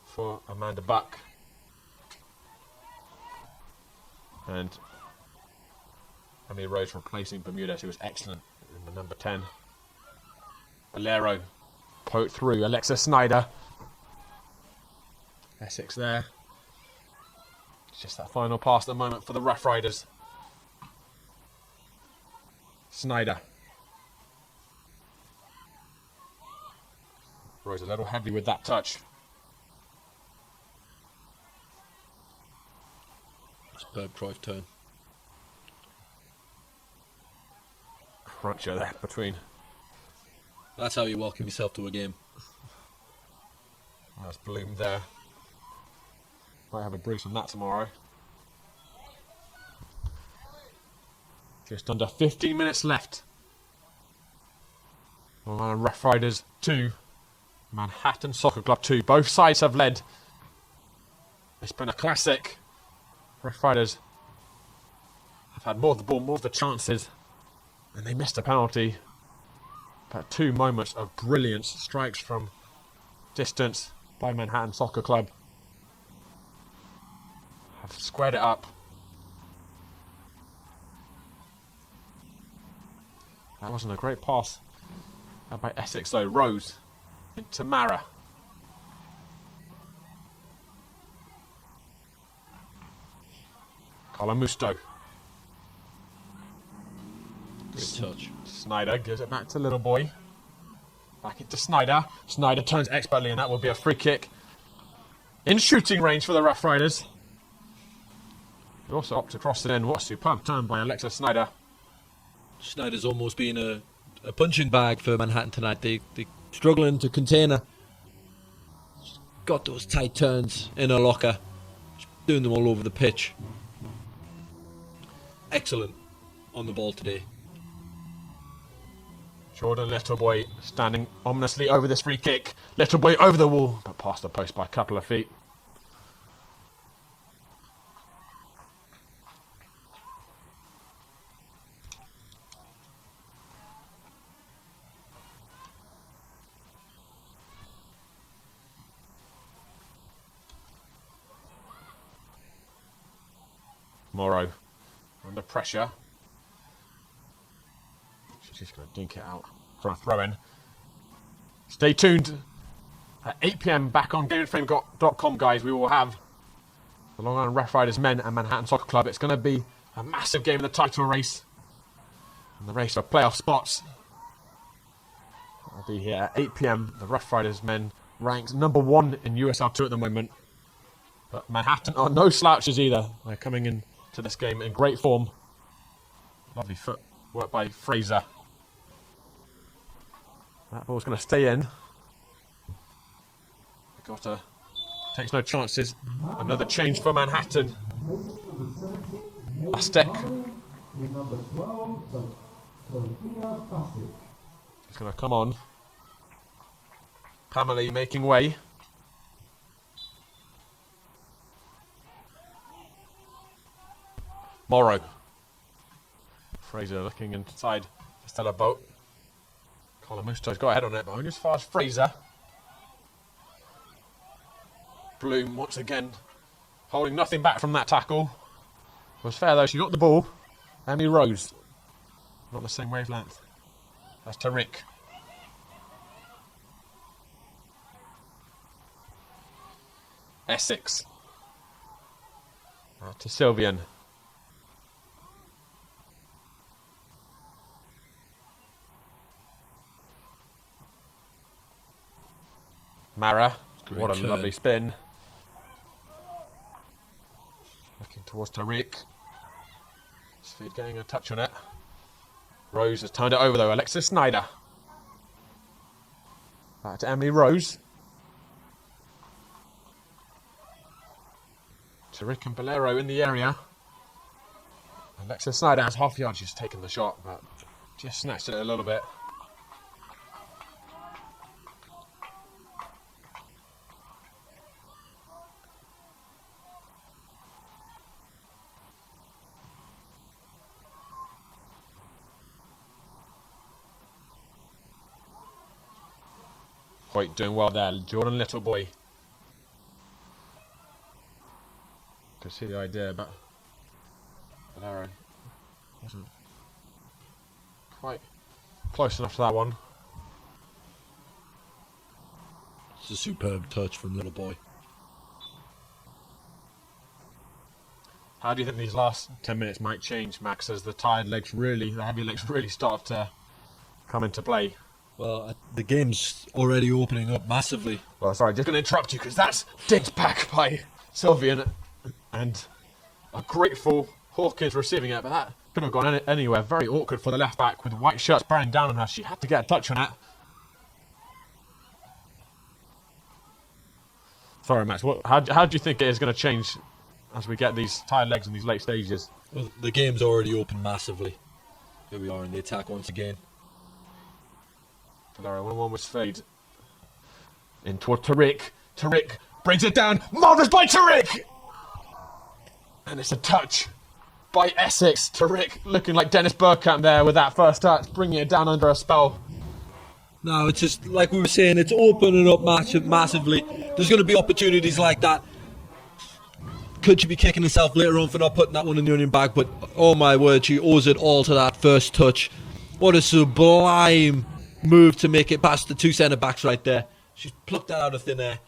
for Amanda Buck. And Emily Rose replacing Bermudez, who was excellent in the number 10. Valero poked through. Alexa Snyder. Essex there. It's just that final pass at the moment for the Rough Riders. Snyder. Rose a little heavy with that touch. It's Berg Cruyff turn. Cruncher there between. That's how you welcome yourself to a game. That's Bloom there. Might have a brief on that tomorrow. Just under 15 minutes left. Rough Riders 2. Manhattan Soccer Club 2. Both sides have led. It's been a classic. Rough Riders have had more of the ball, more of the chances. And they missed a penalty. But 2 moments of brilliance. Strikes from distance by Manhattan Soccer Club. Have squared it up. That wasn't a great pass by Essex though. Rose into Mara. Colamusto. Great touch. Snyder gives it back to Little Boy. Back into Snyder. Snyder turns expertly and that will be a free kick. In shooting range for the Rough Riders. He also opts across it in. What a superb turn by Alexa Snyder. Snyder's almost been a punching bag for Manhattan tonight. They're struggling to contain her. She's got those tight turns in her locker. She's doing them all over the pitch. Excellent on the ball today. Jordan Littleboy standing ominously over this free kick. Littleboy over the wall, but past the post by a couple of feet. Morrow under pressure. She's just going to dink it out for a throw-in. Stay tuned. At 8 PM back on GameFrame.com, guys, we will have the Long Island Rough Riders men and Manhattan Soccer Club. It's going to be a massive game in the title race. And the race for playoff spots. I'll be here at 8 PM. The Rough Riders men ranked number 1 in USL-W at the moment. But Manhattan are no slouches either. They're coming in to this game in great form. Lovely footwork by Fraser. That ball's going to stay in. Gotta takes no chances. Another change for Manhattan. Aztec. It's going to come on. Pamela making way. Morrow. Fraser looking inside Stella Boat. Colamusto's got ahead on it, but only as far as Fraser. Bloom once again holding nothing back from that tackle. It was fair though, she got the ball. Emily Rose. Not the same wavelength. That's Tariq. Essex. To Sylvian. Mara, Great what a turn. lovely spin. Looking towards Tariq. Speed getting a touch on it. Rose has turned it over though. Alexis Snyder. Back to Emily Rose. Tariq and Bolero in the area. Alexis Snyder has half yard. She's taken the shot, but just snatched it a little bit. Hoyt doing well there. Jordan Littleboy. Could see the idea, but Bolero wasn't quite close enough to that one. It's a superb touch from Little Boy. How do you think these last 10 minutes might change, Max, as the heavy legs really start to come into play? Well, the game's already opening up massively. Well, sorry, just going to interrupt you because that's dinked back by Sylvian, and a grateful Hawkins receiving it, but that could have gone anywhere. Very awkward for the left back with white shirts bearing down on her. She had to get a touch on it. Sorry, Max. How do you think it is going to change as we get these tired legs in these late stages? Well, the game's already opened massively. Here we are in the attack once again. Bolero 1-1 with Fade. In toward Tariq. Tariq brings it down. Marvellous by Tariq! And it's a touch by Essex. Tariq looking like Dennis Bergkamp there with that first touch, bringing it down under a spell. No, it's just like we were saying, it's opening up massively. There's going to be opportunities like that. Could she be kicking herself later on for not putting that one in the onion bag? But oh my word, she owes it all to that first touch. What a sublime move to make it past the two centre backs right there. She's plucked that out of thin air.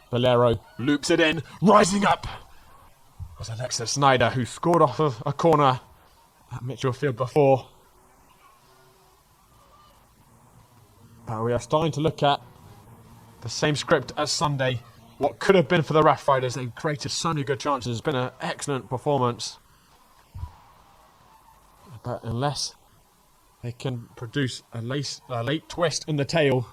Bolero loops it in, rising up. It was Alexis Snyder who scored off of a corner at Mitchell Field before. But we are starting to look at the same script as Sunday. What could have been for the Rough Riders. They've created so many good chances. It's been an excellent performance. But unless they can produce a late twist in the tail,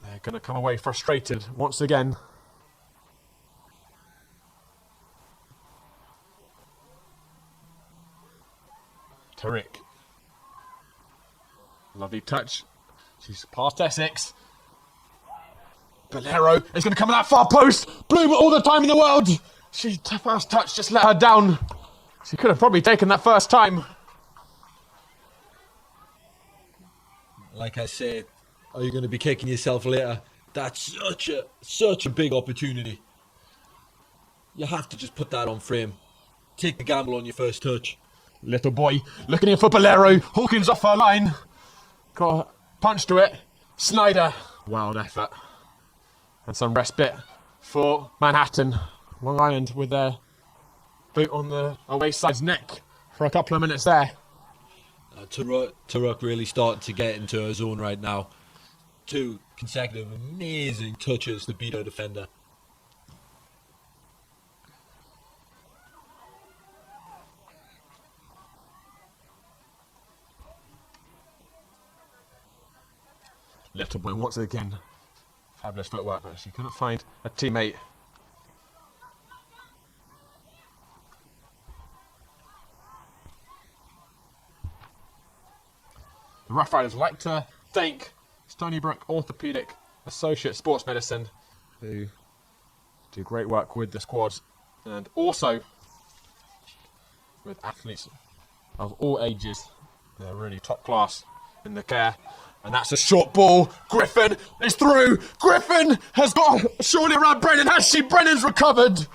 they're going to come away frustrated once again. Tariq. Lovely touch. She's past Essex. Bolero is going to come in that far post. Bloom all the time in the world. She first touch just let her down. She could have probably taken that first time. Like I said, are you going to be kicking yourself later? That's such a big opportunity. You have to just put that on frame. Take the gamble on your first touch. Little boy looking in for Bolero. Hawkins off her line. Got a punch to it. Snyder. Wild effort. And some respite for Manhattan. Long Island with their boot on the away side's neck for a couple of minutes there. Turok really starting to get into her zone right now. 2 consecutive amazing touches to beat her defender. Little boy once again. Fabulous footwork, but she couldn't find a teammate. The Rough Riders like to thank Stony Brook Orthopedic Associate Sports Medicine, who do great work with the squads and also with athletes of all ages. They're really top class in the care. And that's a short ball. Griffin is through. Griffin has got surely around Brennan. Has she? Brennan's recovered.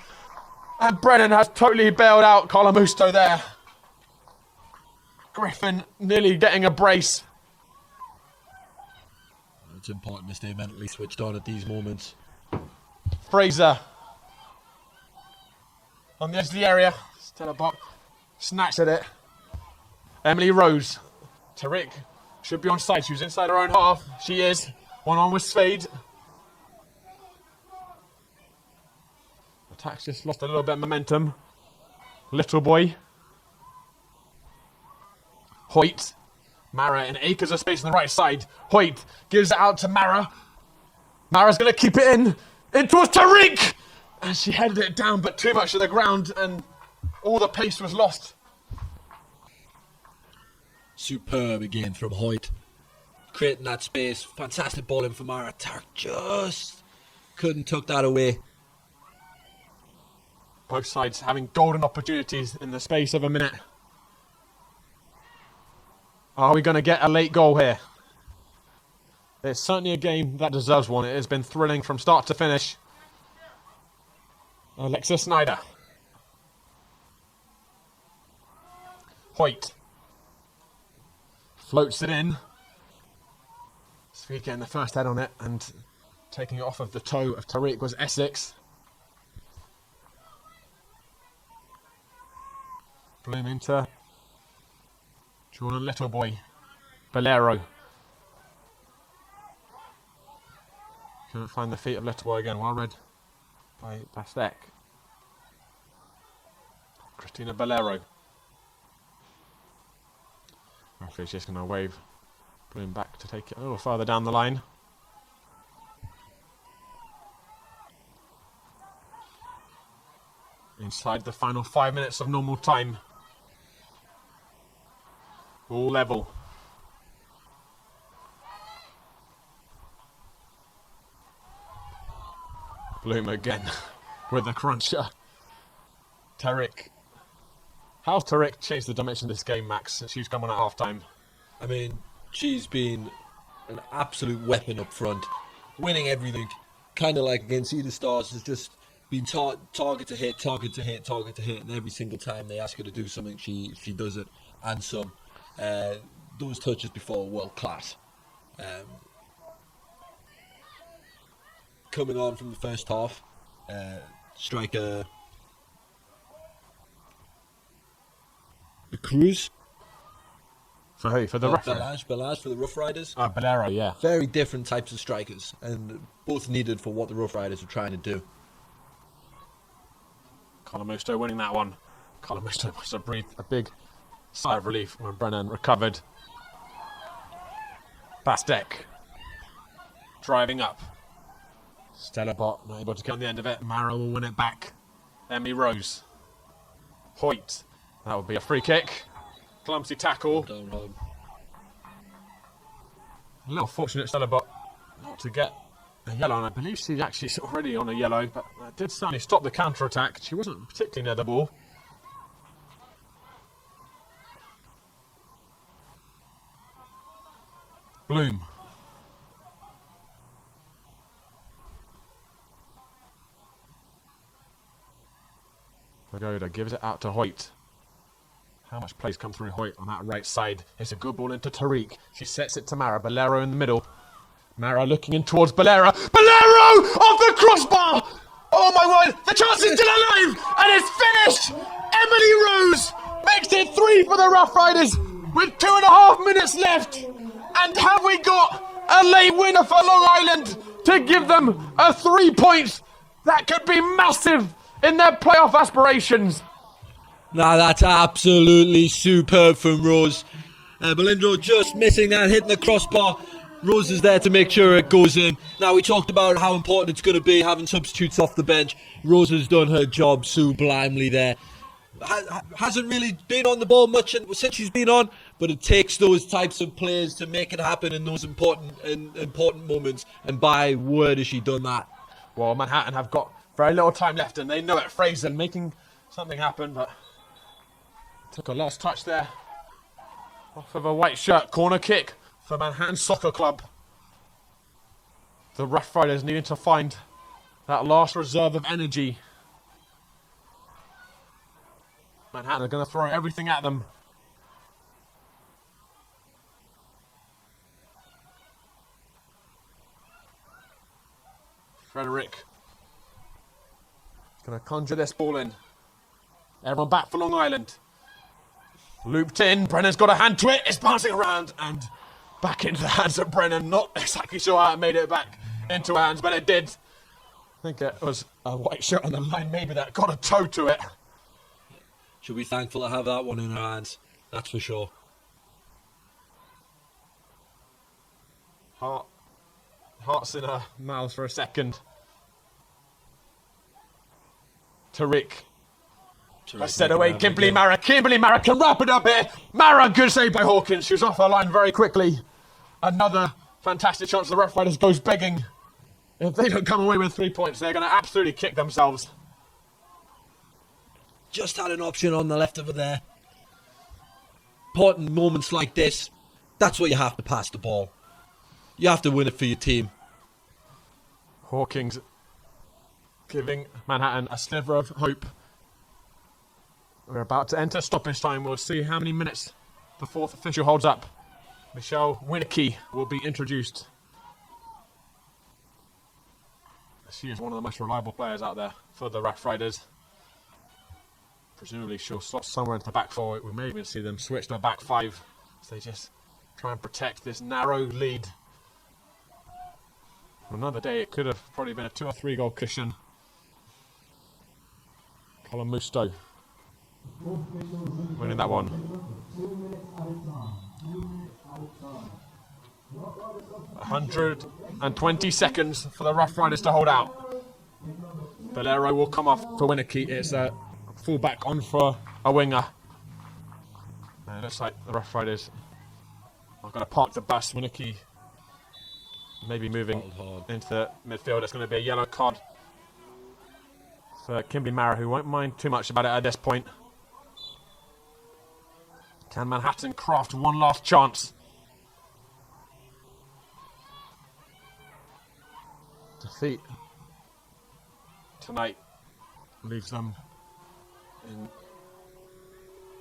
And Brennan has totally bailed out Colamusto there. Griffin nearly getting a brace. It's important to stay mentally switched on at these moments. Fraser on the edge of the area. Still a bot. Snatched at it. Emily Rose. Tariq should be on side. She was inside her own half. She is. One on with Spade. Attack's just lost a little bit of momentum. Little boy. Hoyt. Mara in acres of space on the right side. Hoyt gives it out to Mara. Mara's going to keep it in. In towards Tariq! And she headed it down, but too much to the ground, and all the pace was lost. Superb again from Hoyt. Creating that space. Fantastic ball in for Mara. Tariq just couldn't tuck that away. Both sides having golden opportunities in the space of a minute. Are we going to get a late goal here? It's certainly a game that deserves one. It has been thrilling from start to finish. Alexa Snyder. Hoyt. Floats it in. Speed getting the first head on it and taking it off of the toe of Tariq was Essex. Bloom into Jordan Littleboy. Bolero. Couldn't find the feet of Littleboy again. Well read by Bastek. Christina Bolero. Referee's just going to wave Bloom back to take it a little further down the line. Inside the final 5 minutes of normal time. All level. Bloom again with the cruncher. Tariq. How's Tariq changed the dimension of this game, Max, since she's come on at half time? I mean, she's been an absolute weapon up front, winning everything. Kind of like against Cedar Stars, has just been target to hit, target to hit, target to hit, and every single time they ask her to do something, she does it, and some. Those touches before world class. Coming on from the first half, striker the Cruz. For who? For the Rough Riders? Balaj for the Rough Riders. Bolero, yeah. Very different types of strikers, and both needed for what the Rough Riders were trying to do. Colomusto winning that one. Colomusto must have breathed a big sigh of relief when Brennan recovered. Bastek. Driving up. Stella Bot not able to get on the end of it. Mara will win it back. Emily Rose. Hoyt. That would be a free kick. Clumsy tackle. A little fortunate Stella Bot not to get a yellow, and I believe she's actually already on a yellow, but that did certainly stop the counter-attack. She wasn't particularly near the ball. Bloom. Pagoda gives it out to Hoyt. How much play's come through Hoyt on that right side? It's a good ball into Tariq. She sets it to Mara. Bolero in the middle. Mara looking in towards Bolero. Bolero off the crossbar! Oh my word! The chance is still alive! And it's finished! Emily Rose makes it 3 for the Rough Riders with 2.5 minutes left. And have we got a late winner for Long Island to give them a 3 points? That could be massive in their playoff aspirations. Now that's absolutely superb from Rose. Belindro just missing that, hitting the crossbar. Rose is there to make sure it goes in. Now we talked about how important it's going to be having substitutes off the bench. Rose has done her job sublimely there. Hasn't really been on the ball much since she's been on, but it takes those types of players to make it happen in those important moments. And by word has she done that. Well, Manhattan have got very little time left, and they know it. Fraser making something happen, but took a last touch there. Off of a white shirt, corner kick for Manhattan Soccer Club. The Rough Riders needing to find that last reserve of energy. Manhattan are going to throw everything at them. Frederick going to conjure this ball in. Everyone back for Long Island. Looped in. Brennan's got a hand to it. It's bouncing around and back into the hands of Brennan. Not exactly sure how it made it back into her hands, but it did. I think it was a white shirt on the line, maybe that got a toe to it. She'll be thankful to have that one in her hands, that's for sure. Hearts in her mouth for a second. Tariq. I said away, Kimberly Mara. Kimberly Mara can wrap it up here. Mara, good save by Hawkins. She was off her line very quickly. Another fantastic chance. The Rough Riders goes begging. If they don't come away with 3 points, they're going to absolutely kick themselves. Just had an option on the left over there. Important moments like this, that's where you have to pass the ball. You have to win it for your team. Hawkins giving Manhattan a sliver of hope. We're about to enter stoppage time. We'll see how many minutes the fourth official holds up. Michelle Winicky will be introduced. She is one of the most reliable players out there for the Rough Riders. Presumably she'll slot somewhere into the back four. We may even see them switch to a back five as they just try and protect this narrow lead. Another day it could have probably been a 2 or 3 goal cushion. Colin Musto winning that one. 120 seconds for the Rough Riders to hold out. Valero will come off for Winicky. It's a fullback on for a winger. And it looks like the Rough Riders are going to park the bus. Winicky maybe moving into the midfield. It's going to be a yellow card for Kimberly Mara, who won't mind too much about it at this point. Can Manhattan craft one last chance? Defeat tonight leaves them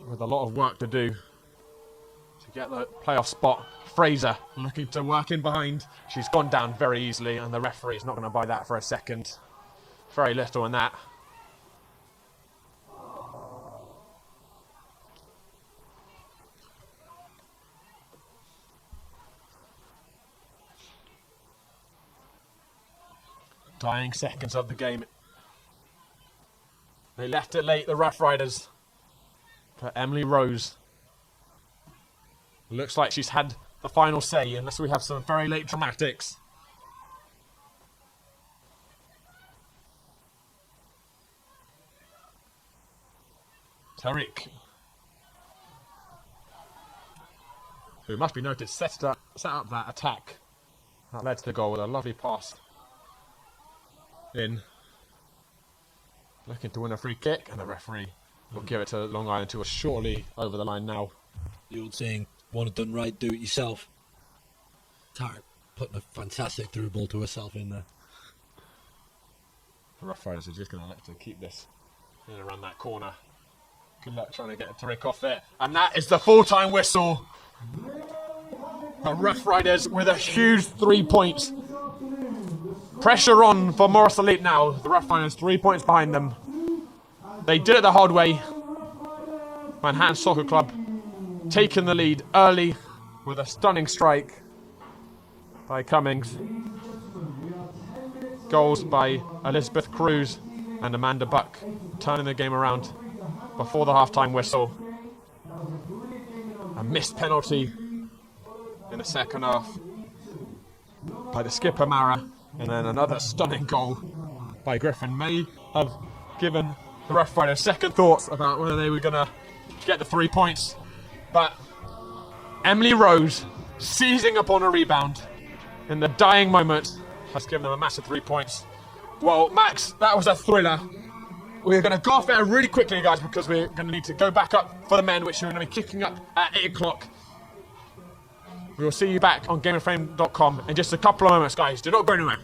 with a lot of work to do to get the playoff spot. Fraser looking to work in behind. She's gone down very easily and the referee's not going to buy that for a second. Very little in that. Dying seconds of the game. They left it late, the Rough Riders. But Emily Rose looks like she's had the final say, unless we have some very late dramatics. Tariq, who must be noted, set up that attack that led to the goal with a lovely pass in. Looking to win a free kick, and the referee will give it to Long Island, who are shortly over the line now. The old saying, want it done right, do it yourself. Tariq putting a fantastic through ball to herself in there. The Rough Riders are just going to let her keep this in and around that corner. Good luck trying to get Tariq off there. And that is the full-time whistle. The Rough Riders with a huge 3 points. Pressure on for Morris Elite now. The Rough Riders 3 points behind them. They did it the hard way. Manhattan Soccer Club taking the lead early with a stunning strike by Cummings. Goals by Elizabeth Cruz and Amanda Buck, turning the game around before the half-time whistle. A missed penalty in the second half by the skipper Mara, and then another stunning goal by Griffin. May have given the Rough Riders second thoughts about whether they were going to get the 3 points, but Emily Rose, seizing upon a rebound in the dying moment, has given them a massive 3 points. Well, Max, that was a thriller. We're going to go off air really quickly, guys, because we're going to need to go back up for the men, which are going to be kicking up at 8 o'clock. We will see you back on GameandFrame.com in just a couple of moments, guys. Do not go anywhere.